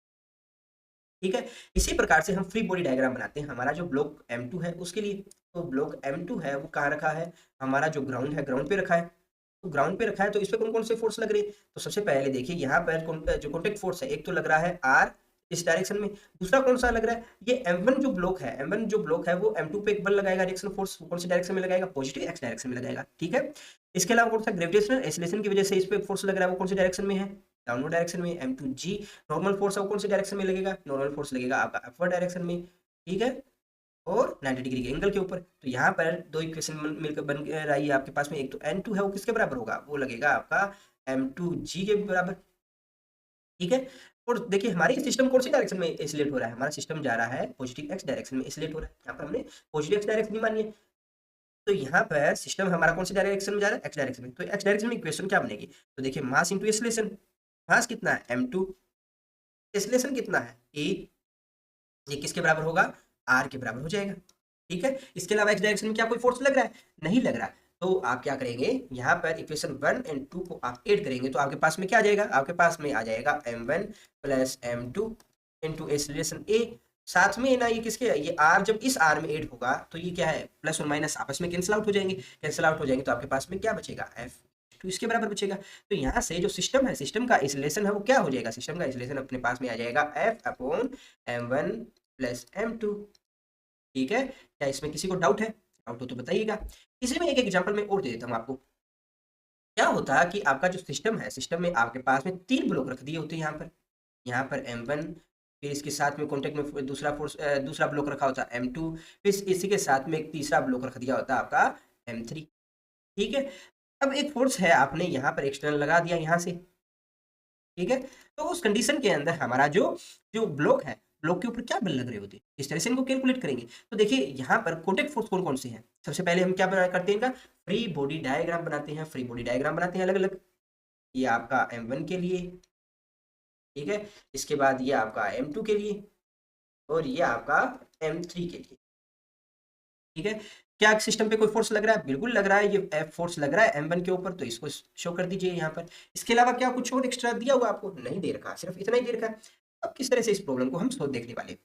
ठीक है। इसी प्रकार से हम फ्री बॉडी डायग्राम बनाते हैं हमारा जो ब्लॉक m2 है उसके लिए। तो ब्लॉक m2 है वो कहाँ रखा है, हमारा जो ग्राउंड है ग्राउंड पे रखा है। तो ग्राउंड पे रखा है तो इस पे कौन कौन से फोर्स लग रहे हैं, तो सबसे पहले देखिए यहाँ पर जो कॉन्टेक्ट फोर्स है एक तो लग रहा है R इस डायरेक्शन में, दूसरा कौन सा लग रहा है, ये m1 जो ब्लॉक है, m1 जो ब्लॉक है वो m2 पे एक बल लगाएगा, रिएक्शन फोर्स कौन सी डायरेक्शन में लगाएगा, पॉजिटिव x डायरेक्शन में लगाएगा, ठीक है। इसके अलावा कौन सा ग्रेविटेशनल एक्सीलरेशन की वजह से इस पे फोर्स लग रहा है वो कौन सी डायरेक्शन में है, डाउनवर्ड डायरेक्शन में, m2g। नॉर्मल फोर्स है वो कौन सी डायरेक्शन में लगेगा, नॉर्मल फोर्स लगेगा आपका अपवर्ड डायरेक्शन में, ठीक है, और 90 डिग्री के एंगल के ऊपर। तो यहाँ पर दो इक्वेशन मिलकर बन रही है आपके पास में, एक तो n2 है वो किसके बराबर होगा, वो लगेगा आपका m2g के बराबर, ठीक है। और देखिए हमारी सिस्टम कौन सी डायरेक्शन में एक्सीलरेट हो रहा है, हमारा सिस्टम जा रहा है पॉजिटिव x डायरेक्शन में एक्सीलरेट हो रहा है, यहाँ पर हमने पॉजिटिव x डायरेक्शन ही मानी है। तो यहाँ पर सिस्टम हमारा कौन सी डायरेक्शन में जा रहा है, x डायरेक्शन में। तो x डायरेक्शन में इक्वेशन क्या बनेगी, तो देखिए मास इंटू एक्सीलरेशन, मास कितना है m2, एक्सीलरेशन कितना है a, ये किसके बराबर होगा, r के बराबर हो जाएगा, ठीक है। इसके अलावा x डायरेक्शन में क्या कोई फोर्स लग रहा है, नहीं लग रहा। तो आप क्या करेंगे, यहाँ पर इक्वेशन 1 और 2 को आप ऐड करेंगे तो आपके पास में क्या आ जाएगा, आपके पास में आ जाएगा m1 plus m2 into acceleration a, साथ में ना ये किसके, ये r जब इस r में ऐड होगा तो ये क्या है, प्लस और माइनस आपस में कैंसिल आउट हो जाएंगे, कैंसिल आउट हो जाएंगे तो आपके पास में क्या बचेगा, f तो इसके बराबर बचेगा। तो यहाँ से जो सिस्टम है, सिस्टम का एक्सीलरेशन है वो क्या हो जाएगा, सिस्टम का एक्सीलरेशन अपने पास में आ जाएगा f upon m1 plus m2, ठीक है, क्या इसमें किसी को डाउट है? डाउट हो तो बताइएगा। इसी में एक एग्जांपल मैं और दे देता हूँ आपको। क्या होता है कि आपका जो सिस्टम है, सिस्टम में आपके पास में 3 ब्लॉक रख दिए होते हैं यहाँ पर M1, फिर इसके साथ में कॉन्टेक्ट में दूसरा ब्लॉक रखा होता है M2, फिर इसी के साथ में एक तीसरा ब्लॉक रख दिया होता है आपका M3। ठीक है, अब एक फोर्स है आपने यहाँ पर एक्सटर्नल लगा दिया यहाँ से। ठीक है, तो उस कंडीशन के अंदर हमारा जो जो ब्लॉक है, ब्लॉक के ऊपर क्या बल लग रहे होते हैं, इस तरह से इनको कैलकुलेट करेंगे। तो देखिए यहाँ पर कॉन्टेक्ट फोर्स कौन कौन से हैं, सबसे पहले हम क्या बना करते हैं, इनका फ्री बॉडी डायग्राम बनाते हैं। फ्री बॉडी डायग्राम बनाते हैं अलग अलग। ये आपका M1 के लिए, ठीक है, इसके बाद ये आपका M2 के लिए, और ये आपका M3 के लिए। ठीक है, क्या सिस्टम पे कोई फोर्स लग रहा है? बिल्कुल लग रहा है, ये F फोर्स लग रहा है M1 के ऊपर, तो इसको शो कर दीजिए यहाँ पर। इसके अलावा क्या कुछ और एक्स्ट्रा दिया हुआ आपको? नहीं दे रखा, सिर्फ इतना ही दे रखा है। अब किस तरह से इस प्रॉब्लम को हम सोल्व देखने वाले हैं।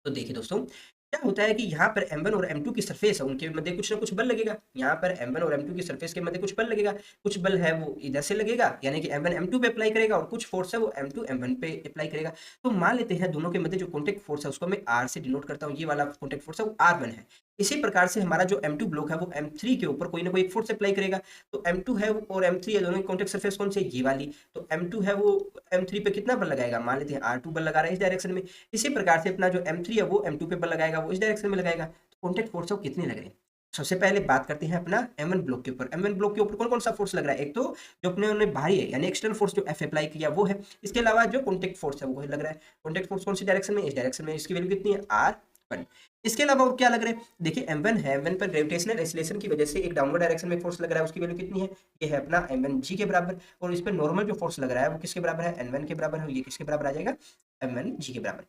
तो देखिए दोस्तों, क्या होता है कि यहाँ पर M1 और M2 की सरफेस है, उनके मध्य कुछ ना कुछ बल लगेगा। यहाँ पर M1 और M2 की सरफेस के मध्य कुछ बल लगेगा। कुछ बल है वो इधर से लगेगा, यानी कि M1 M2 पे अप्लाई करेगा, और कुछ फोर्स है वो M2 M1 पे अप्लाई करेगा। तो मान लेते हैं दोनों के मध्य जो कॉन्टेक्ट फोर्स है उसको मैं R से डिनोट करता हूँ। ये वाला कॉन्टेक्ट फोर्स है वो R1 है। इसी प्रकार से हमारा जो M2 ब्लॉक है वो M3 के ऊपर कोई ना कोई एक फोर्स अप्लाई करेगा। तो M2 है और M3 है, दोनों की कॉन्टेक्ट सरफेस कौन सी है? ये वाली। तो M2 है वो M3 पे कितना बल लगाएगा? मान लेते हैं R2 बल लगा रहा है इस डायरेक्शन में। इसी प्रकार से अपना जो M3 है वो M2 पे बल लगाएगा, वो इस डायरेक्शन में लगाएगा। तो कॉन्टेक्ट फोर्स है वो कितने लग रहे हैं? सबसे पहले बात करते हैं अपना M1 ब्लॉक के ऊपर। M1 ब्लॉक के ऊपर कौन कौन सा फोर्स लग रहा है? एक तो जो अपने उन्होंने बाहरी है, यानी एक्सटर्नल फोर्स जो F अप्लाई किया वो है। इसके अलावा जो कॉन्टेक्ट फोर्स है वो लग रहा है। कॉन्टेक्ट फोर्स कौन सी डायरेक्शन में? इस डायरेक्शन में। इसकी वैल्यू कितनी है? R1। इसके अलावा और क्या लग रहा है? देखिए M1 है, M1 पर ग्रेविटेशनल एक्सीलरेशन की वजह से एक डाउनवर्ड डायरेक्शन में फोर्स लग रहा है, उसकी वैल्यू कितनी है? ये है अपना M1 G के बराबर। और इस पर नॉर्मल जो फोर्स लग रहा है वो किसके बराबर है? N1 के बराबर है। ये किसके बराबर आ जाएगा? M1 G के बराबर।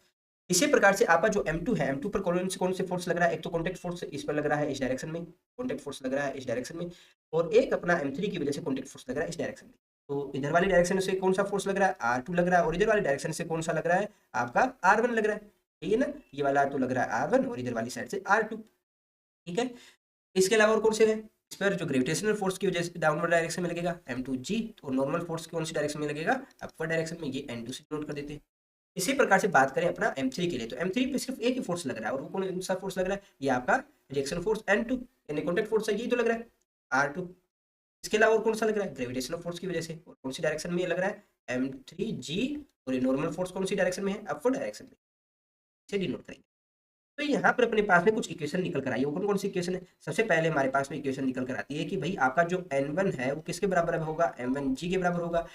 इसी प्रकार से आपका जो M2 है, M2 पर कौन से फोर्स लग रहा है? एक तो कॉन्टेक्ट फोर्स इस पर लग रहा है इस डायरेक्शन में, कॉन्टेक्ट फोर्स लग रहा है इस डायरेक्शन में, और एक अपना M3 की वजह से कॉन्टेक्ट फोर्स लग रहा है इस डायरेक्शन में। तो इधर वाली डायरेक्शन से कौन सा फोर्स लग रहा है? R2 लग रहा है, और इधर वाली डायरेक्शन से कौन सा लग रहा है? आपका R1 लग रहा है। ठीक है ना, ये वाला तो लग रहा है R1 और इधर वाली साइड से R2। ठीक है, इसके अलावा और कौन से हैं? इस पर जो ग्रेविटेशनल फोर्स की वजह से डाउनवर्ड डायरेक्शन में लगेगा M2G, और नॉर्मल फोर्स कौन सी डायरेक्शन में लगेगा? अपवर्ड डायरेक्शन में। ये N2 से नोट कर देते हैं। इसी प्रकार से बात करें अपना M3 के लिए, तो M3 पे सिर्फ एक ही फोर्स लग रहा है, और वो कौन सा फोर्स लग रहा है? ये आपका रिएक्शन फोर्स N2, यानी कॉन्टेक्ट फोर्स है, यही तो लग रहा है R2। इसके अलावा और कौन सा लग रहा है? ग्रेविटेशनल फोर्स की वजह से। और कौन सी डायरेक्शन में ये लग रहा है? M3G। और ये नॉर्मल फोर्स कौन सी डायरेक्शन में है? अपवर्ड डायरेक्शन में। इसे डिनोट करेंगे। तो यहाँ पर अपने पास में कुछ इक्वेशन निकल कर आई है। कौन कौन सी इक्वेशन है? सबसे पहले हमारे पास में इक्वेशन निकल कर आती है कि भाई आपका जो N1 है वो किसके बराबर होगा? M1G के बराबर होगा।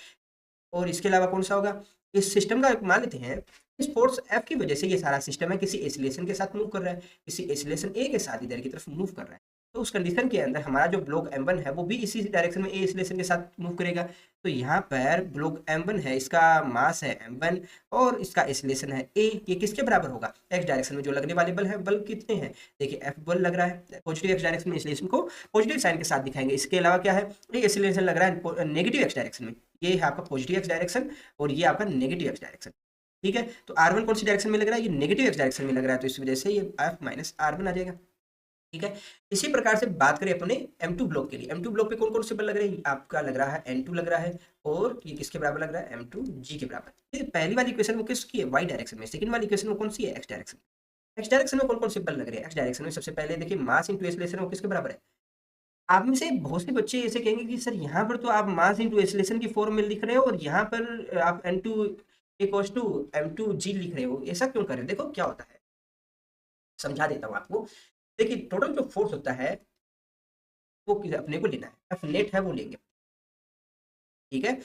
और इसके अलावा कौन सा होगा? इस सिस्टम का मान लेते हैं इस फोर्स F की वजह से ये सारा सिस्टम है किसी एसिलेशन के साथ मूव कर रहा है, किसी एसिलेशन A के साथ इधर की तरफ मूव कर रहा है। तो उस कंडीशन के अंदर हमारा जो ब्लॉक M1 है वो भी इसी डायरेक्शन में A एसिलेशन के साथ मूव करेगा। तो यहाँ पर ब्लॉक M1 है, इसका मास है M1 और इसका एसिलेशन है A। ये किसके बराबर होगा? X डायरेक्शन में जो लगने वाले बल है, बल कितने हैं? देखिए F बल लग रहा है पॉजिटिव X डायरेक्शन में, एसिलेशन को पॉजिटिव साइन के साथ दिखाएंगे। इसके अलावा क्या है? ये एसिलेशन लग रहा है नेगेटिव X डायरेक्शन में। ये है आपका पॉजिटिव X डायरेक्शन, और ये आपका नेगेटिव X डायरेक्शन। ठीक है, तो R1 कौन सी डायरेक्शन में लग रहा है? ये नेगेटिव X डायरेक्शन में लग रहा है, तो इस वजह से ये F माइनस R1 आ जाएगा। ठीक है, इसी प्रकार से बात करें अपने M2 ब्लॉक के लिए। M2 ब्लॉक पे कौन कौन से बल लग रहे हैं? आपका लग रहा है N2 लग रहा है, और ये किसके बराबर लग रहा है? M2G के बराबर। ठीक है, पहली वाली इक्वेशन वो किसकी है? Y डायरेक्शन में। सेकंड वाली इक्वेशन वो कौन सी है? X डायरेक्शन में। X डायरेक्शन में कौन कौन से बल लग रहे हैं? X डायरेक्शन में सबसे पहले देखिए मास इंटू एक्सीलरेशन वो किसके बराबर है? आप में से बहुत से बच्चे ऐसे कहेंगे कि सर यहाँ पर तो आप मास इंटू एक्सीलरेशन की फॉर्म में लिख रहे हो, और यहाँ पर आप N2 इक्वल्स टू M2G लिख रहे हो, ऐसा क्यों कर रहे हो? देखो क्या होता है, समझा देता हूँ आपको। देखिए टोटल जो फोर्स होता है वो अपने को लेना है, एफ नेट है वो लेंगे। ठीक है,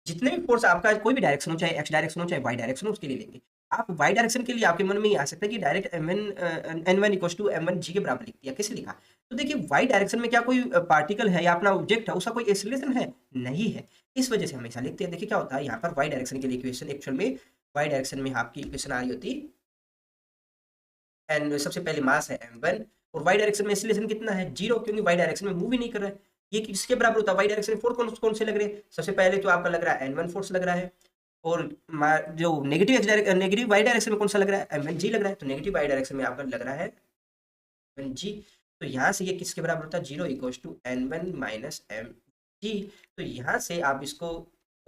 जितने भी फोर्स आपका कोई भी डायरेक्शन हो, चाहे एक्स डायरेक्शन हो चाहे वाई डायरेक्शन हो, उसके लिए लेंगे। आप वाई डायरेक्शन के लिए आपके मन में ये आ सकता है कि direct N1 equals to M1G के बराबर लिख दिया। कैसे लिखा? तो देखिए वाई डायरेक्शन में क्या कोई पार्टिकल है या अपना ऑब्जेक्ट है, उसका कोई एक्सीलरेशन है? नहीं है। इस वजह से हमेशा लिखते हैं। देखिए क्या होता है यहाँ पर वाई डायरेक्शन के लिए इक्वेशन, एक्चुअल में वाई डायरेक्शन में आपकी इक्वेशन आ रही होती एंड सबसे पहले मास है M1, और वाई डायरेक्शन में एक्सीलरेशन कितना है? 0, क्योंकि वाई डायरेक्शन में मूव ही नहीं कर रहा है। ये किसके बराबर होता है? वाई डायरेक्शन में फोर्स कौन कौन से लग रहे हैं? सबसे पहले तो आपका लग रहा है N1 फोर्स लग रहा है, और जो नेगेटिव वाई डायरेक्शन में कौन सा लग रहा है? M1G लग रहा है। तो नेगेटिव वाई डायरेक्शन में आपका लग रहा है M1G। तो यहाँ से ये किसके बराबर होता है? 0 equals to N1 minus M G। तो यहाँ से आप इसको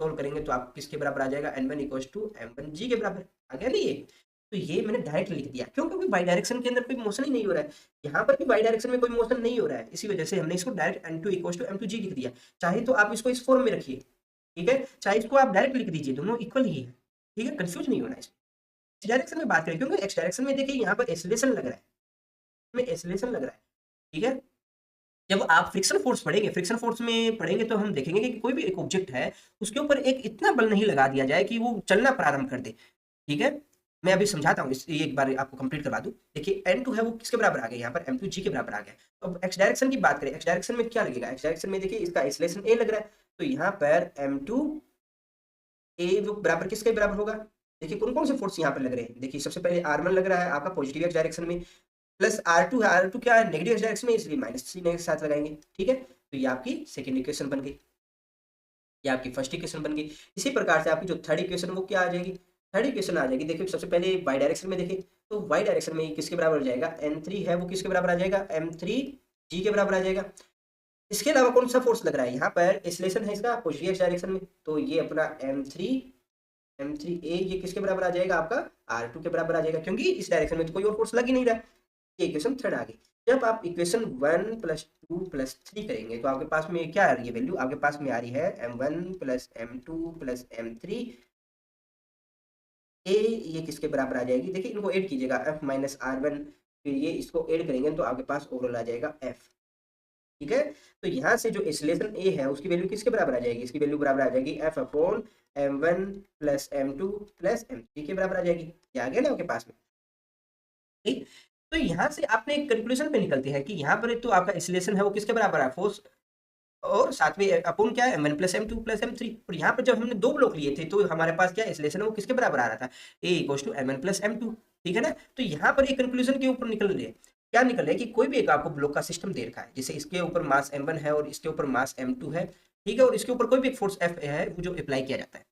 सोल्व करेंगे तो आप किसके बराबर आ जाएगा? N1 इक्वल्स टू M1G के बराबर आ गया ना ये। तो ये मैंने डायरेक्ट लिख दिया, क्यों? क्योंकि वाई डायरेक्शन के अंदर कोई मोशन ही नहीं हो रहा है, यहाँ पर भी वाई डायरेक्शन में कोई मोशन नहीं हो रहा है, इसी वजह से हमने इसको direct m2 equal to m2g लिख दिया। चाहे तो आप इसको इस फॉर्म में रखिए, ठीक है, चाहे इसको आप डायरेक्ट लिख दीजिए, दोनों इक्वल ही है, ठीक है, कंफ्यूज नहीं होना है। इस डायरेक्शन में बात करें, क्योंकि एक्स डायरेक्शन में देखिए यहाँ पर एक्सीलरेशन लग रहा है, में एक्सीलरेशन लग रहा है, ठीक है। जब आप फ्रिक्शन फोर्स पढ़ेंगे, फ्रिक्शन फोर्स में पढ़ेंगे तो हम देखेंगे कि कोई भी एक ऑब्जेक्ट है उसके ऊपर एक इतना बल नहीं लगा दिया जाए कि वो चलना प्रारंभ कर दे, ठीक है। मैं अभी समझाता हूँ, ये एक बार आपको कंप्लीट करवा दूं। देखिए n2 है वो किसके बराबर आ गया, यहाँ पर m2g के बराबर आ गया। तो अब एक्स डायरेक्शन की बात करें, एक्स डायरेक्शन में क्या लगेगा, एक्स डायरेक्शन में देखिए इसका एक्सीलरेशन a लग रहा है, तो यहाँ पर m2 a जो बराबर किसके बराबर होगा, देखिए कौन कौन से फोर्स यहाँ पर लग रहे हैं। देखिए सबसे पहले r1 लग रहा है आपका पॉजिटिव एक्स डायरेक्शन में, प्लस R2 है, R2 क्या है, नेगेटिव एक्स डायरेक्शन में, इसलिए माइनस चिन्ह के साथ लगाएंगे, ठीक है। तो ये आपकी सेकंड इक्वेशन बन गई, ये आपकी फर्स्ट इक्वेशन बन गई। इसी प्रकार से आपकी जो थर्ड इक्वेशन वो क्या आ जाएगी, थर्ड इक्वेशन आ जाएगी। देखिए सबसे पहले वाई डायरेक्शन में देखिए, तो वाई डायरेक्शन में किसके बराबर हो जाएगा, n3 है वो किसके बराबर आ जाएगा, m3g के बराबर आ जाएगा। इसके अलावा कौन सा फोर्स लग रहा है, यहाँ पर एक्सीलरेशन है इसका पॉजिटिव एक्स डायरेक्शन में, तो ये अपना m3a ये किसके बराबर आ जाएगा, आपका R2 के बराबर आ जाएगा, क्योंकि इस डायरेक्शन में तो कोई और फोर्स लग ही नहीं रहा है। ये इक्वेशन थर्ड आ गई। जब आप इक्वेशन 1 + 2 + 3 करेंगे तो आपके पास में क्या आ रही है वैल्यू, आपके पास में आ रही है m1 + m2 + m3 a, ये किसके बराबर आ जाएगी, देखिए इनको ऐड कीजिएगा f - r1, फिर ये इसको ऐड करेंगे तो आपके पास ओवरऑल आ जाएगा f, ठीक है। तो यहाँ से जो एक्सीलरेशन a है उसकी वैल्यू किसके बराबर आ जाएगी, इसकी वैल्यू बराबर आ जाएगी f/m1 + m2 + m3 के बराबर आ जाएगी। ये आ गया ना आपके पास में, ठीक। तो यहाँ से आपने एक कंक्लूजन पे निकलते हैं कि यहाँ पर तो आपका एक्सीलरेशन है वो किसके बराबर है, फोर्स, और साथ में अपोन क्या है m1 + m2 + m3। और यहाँ पर जब हमने दो ब्लॉक लिए थे तो हमारे पास क्या एक्सीलरेशन है वो किसके बराबर आ रहा था, a = m1 + m2, ठीक है ना। तो यहाँ पर एक कंक्लूजन के ऊपर निकल रही है, क्या निकल रहा है कि कोई भी एक आपको ब्लॉक का सिस्टम दे रखा है, जैसे इसके ऊपर मास m1 है और इसके ऊपर मास m2 है, ठीक है, और इसके ऊपर कोई भी एक फोर्स F है वो जो अप्लाई किया जाता है,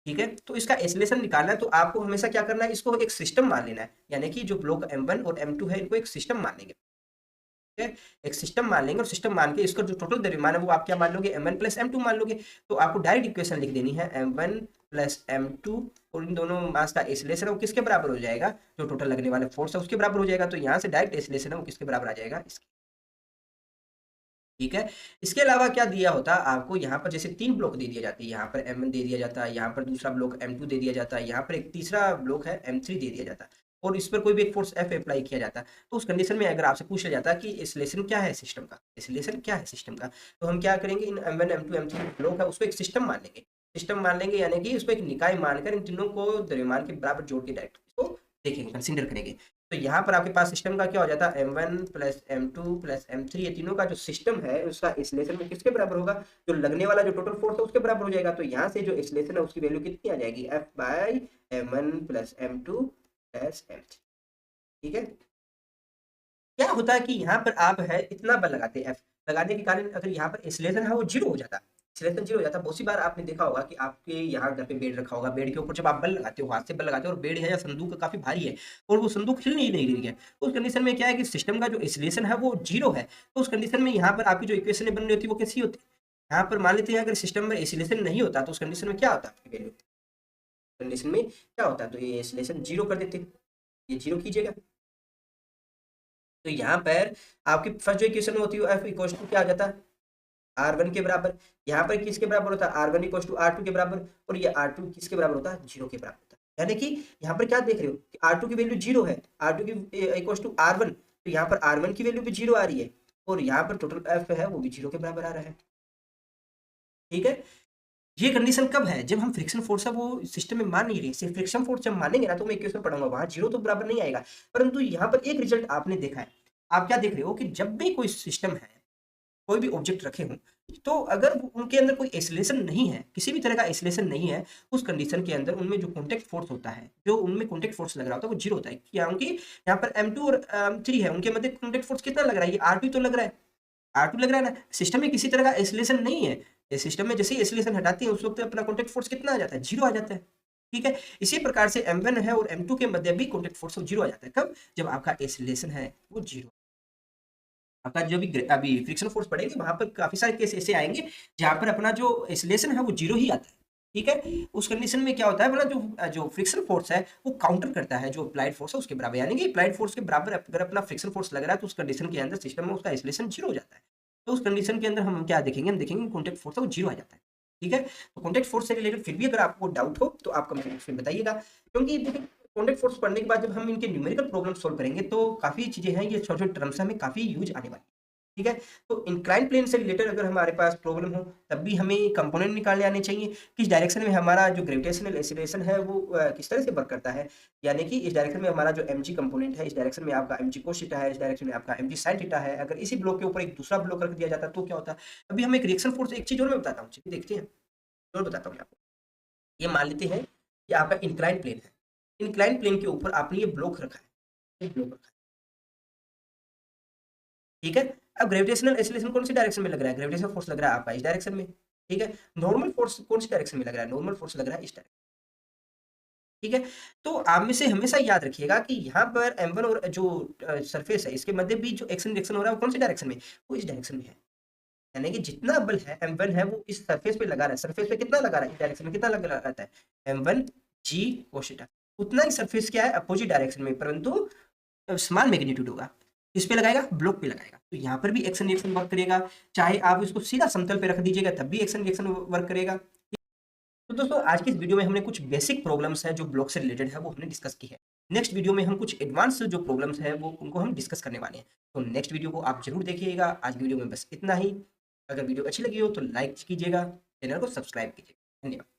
ठीक है। तो इसका एक्सीलरेशन निकालना है तो आपको हमेशा क्या करना है, इसको एक सिस्टम मान लेना है, यानी कि जो ब्लॉक m1 और m2 है इनको एक सिस्टम मान लेंगे, ठीक है, एक सिस्टम मान लेंगे, और सिस्टम मान के इसका जो टोटल द्रव्यमान है वो आप क्या मान लोगे, m1 + m2 मान लोगे। तो आपको डायरेक्ट इक्वेशन लिख देनी है m1 + m2, और इन दोनों मास का एक्सीलरेशन है वो किसके बराबर हो जाएगा, जो टोटल लगने वाले फोर्स है उसके बराबर हो जाएगा। तो यहाँ से डायरेक्ट एक्सीलरेशन है वो किसके बराबर आ जाएगा, इसके, ठीक है। इसके अलावा क्या दिया होता आपको, यहाँ पर जैसे तीन ब्लॉक दे दिया जाते हैं, यहाँ पर m1 दे दिया जाता है, यहाँ पर दूसरा ब्लॉक m2 दे दिया जाता है, यहाँ पर एक तीसरा ब्लॉक है m3 दे दिया जाता है, और इस पर कोई भी एक फोर्स F अप्लाई किया जाता है। तो उस कंडीशन में अगर आपसे पूछा जाता है कि एक्सीलरेशन क्या है सिस्टम का, एक्सीलरेशन क्या है सिस्टम का, तो हम क्या करेंगे, इन m1 m2 m3 ब्लॉक है उसको एक सिस्टम मान लेंगे, सिस्टम मान लेंगे, यानी कि उसको एक निकाय मानकर इन तीनों को द्रव्यमान के बराबर जोड़ के डायरेक्ट इसको देखेंगे, कंसिडर करेंगे। तो यहाँ पर आपके पास सिस्टम का क्या हो जाता है, m1 + m2 + m3, ये तीनों का जो सिस्टम है उसका एक्सीलरेशन में किसके बराबर होगा, जो लगने वाला जो टोटल फोर्स है उसके बराबर हो जाएगा। तो यहाँ से जो एक्सीलरेशन है उसकी वैल्यू कितनी आ जाएगी, F/m1 + m2 + m3, ठीक है। क्या होता है कि यहाँ पर आप है इतना बल लगाते हैं, F लगाने के कारण अगर यहाँ पर एक्सीलरेशन है वो जीरो हो जाता है, एक्सीलरेशन जीरो हो जाता है। बहुत सी बार आपने देखा होगा कि आपके यहाँ घर पे बेड रखा होगा, बेड के ऊपर जब आप बल लगाते हो, हाथ से बल लगाते हो, और बेड है या संदूक काफी भारी है और वो संदूक हिल नहीं रही है, तो उस कंडीशन में क्या है कि सिस्टम का जो एक्सीलरेशन है वो जीरो है। तो उस कंडीशन में यहाँ पर आपकी जो इक्वेशन बन रही होती है वो कैसी होती है, यहाँ पर मान लेते हैं अगर सिस्टम में एक्सीलरेशन नहीं होता तो उस कंडीशन में क्या होता है, वैल्यू कंडीशन में क्या होता है, तो ये एक्सीलरेशन जीरो कर देते हैं, ये जीरो कीजिएगा। तो यहाँ पर आपकी फर्स्ट जो इक्वेशन होती है F इक्वल टू क्या आ जाता है, R1 के बराबर। यहाँ पर किसके बराबर होता है, R1 इक्वल टू R2 के बराबर, और ये R2 किसके बराबर होता है, जीरो के बराबर होता है। यानी कि यहाँ पर क्या देख रहे हो कि R2 की वैल्यू जीरो है, R2 की इक्वल टू R1, तो यहाँ पर R1 की वैल्यू भी जीरो आ रही है, और यहाँ पर टोटल F है वो भी जीरो के बराबर आ रहा है, ठीक है। ये कंडीशन कब है, जब हम फ्रिक्शन फोर्स है वो सिस्टम में मान नहीं रहे, सिर्फ फ्रिक्शन फोर्स जब मानेंगे ना तो मैं इक्वेशन पढ़ूंगा वहां जीरो तो बराबर नहीं आएगा। परंतु यहाँ पर एक रिजल्ट आपने देखा है, आप क्या देख रहे हो कि जब भी कोई सिस्टम है, कोई भी ऑब्जेक्ट रखे हों, तो अगर उनके अंदर कोई एक्सीलरेशन नहीं है, किसी भी तरह का एक्सीलरेशन नहीं है, उस कंडीशन के अंदर उनमें जो कॉन्टैक्ट फोर्स होता है, जो उनमें कॉन्टैक्ट फोर्स लग रहा होता है वो जीरो होता है, क्योंकि यहाँ पर m2 और m3 है, उनके मध्य कॉन्टैक्ट फोर्स कितना लग रहा है, ये R2 तो लग रहा है, R2 लग रहा है ना, सिस्टम में किसी तरह का एक्सीलरेशन नहीं है, इस सिस्टम में जैसे ही एक्सीलरेशन हटाते हैं उस वक्त अपना कॉन्टैक्ट फोर्स कितना आ जाता है, जीरो आ जाता है, ठीक है। इसी प्रकार से m1 है और m2 के मध्य भी कॉन्टैक्ट फोर्स जीरो आ जाता है, कब, जब आपका एक्सीलरेशन है वो जीरो। आपका जो भी अभी फ्रिक्शन फोर्स पड़ेंगे वहां पर काफी सारे केस ऐसे आएंगे जहां पर अपना जो एक्सीलरेशन है वो जीरो ही आता है, ठीक है। उस कंडीशन में क्या होता है, मतलब जो जो फ्रिक्शन फोर्स है वो काउंटर करता है जो अप्लाइड फोर्स है उसके बराबर, यानी कि अप्लाइड फोर्स के बराबर अगर अपना फ्रिक्शन फोर्स लग रहा है तो उस कंडीशन के अंदर सिस्टम में उसका एक्सीलरेशन जीरो हो जाता है। तो उस कंडीशन के अंदर हम क्या देखेंगे, हम देखेंगे कॉन्टैक्ट फोर्स है वो जीरो आ जाता है। ठीक है। तो कॉन्टैक्ट फोर्स से रिलेटेड फिर भी अगर आपको डाउट हो तो आप कमेंट में बताइएगा, क्योंकि देखिए कॉन्टैक्ट फोर्स पढ़ने के बाद जब हम इनके न्यूमेरिकल प्रॉब्लम सॉल्व करेंगे तो काफी चीजें हैं, ये छोटे छोटे टर्म्स हमें काफी यूज आने वाली है। ठीक है। तो इंक्लाइन प्लेन से रिलेटेड अगर हमारे पास प्रॉब्लम हो तब भी हमें कंपोनेंट निकालने आने चाहिए, किस डायरेक्शन में हमारा जो ग्रेविटेशनल एक्सीलरेशन है वो किस तरह से वर्क करता है, यानी कि इस डायरेक्शन में हमारा जो mg कंपोनेंट है, इस डायरेक्शन में आपका mg cos थीटा है, इस डायरेक्शन में आपका mg sin थीटा है, अगर इसी ब्लॉक के ऊपर एक दूसरा ब्लॉक रख दिया जाता तो क्या होता है। अभी हम एक रिएक्शन फोर्स, एक चीज और मैं बताता हूँ, चलिए देखते हैं और बताता हूँ आपको। ये मान लेते हैं कि आपका इंक्लाइन प्लेन है, इंक्लाइन प्लेन के ऊपर आपने ये ब्लॉक रखा है, ये ब्लॉक रखा है। ठीक है। अब ग्रेविटेशनल एक्सीलरेशन कौन सी डायरेक्शन में लग रहा है, ग्रेविटेशनल फोर्स लग रहा है आपका इस डायरेक्शन में। ठीक है। नॉर्मल फोर्स कौन सी डायरेक्शन में लग रहा है, नॉर्मल फोर्स लग रहा है इस डायरेक्शन। ठीक है। तो आप में से हमेशा याद रखिएगा कि यहाँ पर m1 और जो सरफेस है इसके मध्य भी जो एक्शन रिएक्शन हो रहा है वो कौन सी डायरेक्शन में, वो इस डायरेक्शन में है। यानी कि जितना बल है m1 है वो इस सरफेस पे लगा रहा है, सरफेस पे कितना लगा रहा है, इस डायरेक्शन में कितना लग रहता है m1 g cos थीटा, उतना ही सरफेस क्या है अपोजिट डायरेक्शन में, परंतु स्मॉल मैग्नीट्यूड होगा। इस पे लगाएगा, ब्लॉक पे लगाएगा, तो यहाँ पर भी एक्शन रिएक्शन वर्क करेगा। चाहे आप इसको सीधा समतल पे रख दीजिएगा तब भी एक्शन रिएक्शन वर्क करेगा। तो दोस्तों आज की इस वीडियो में हमने कुछ बेसिक प्रॉब्लम्स है जो ब्लॉक से रिलेटेड है वो हमने डिस्कस की है। नेक्स्ट वीडियो में हम कुछ एडवांस जो प्रॉब्लम्स है वो उनको हम डिस्कस करने वाले हैं। तो नेक्स्ट वीडियो को आप जरूर देखिएगा। आज की वीडियो में बस इतना ही। अगर वीडियो अच्छी लगी हो तो लाइक कीजिएगा, चैनल को सब्सक्राइब कीजिएगा। धन्यवाद।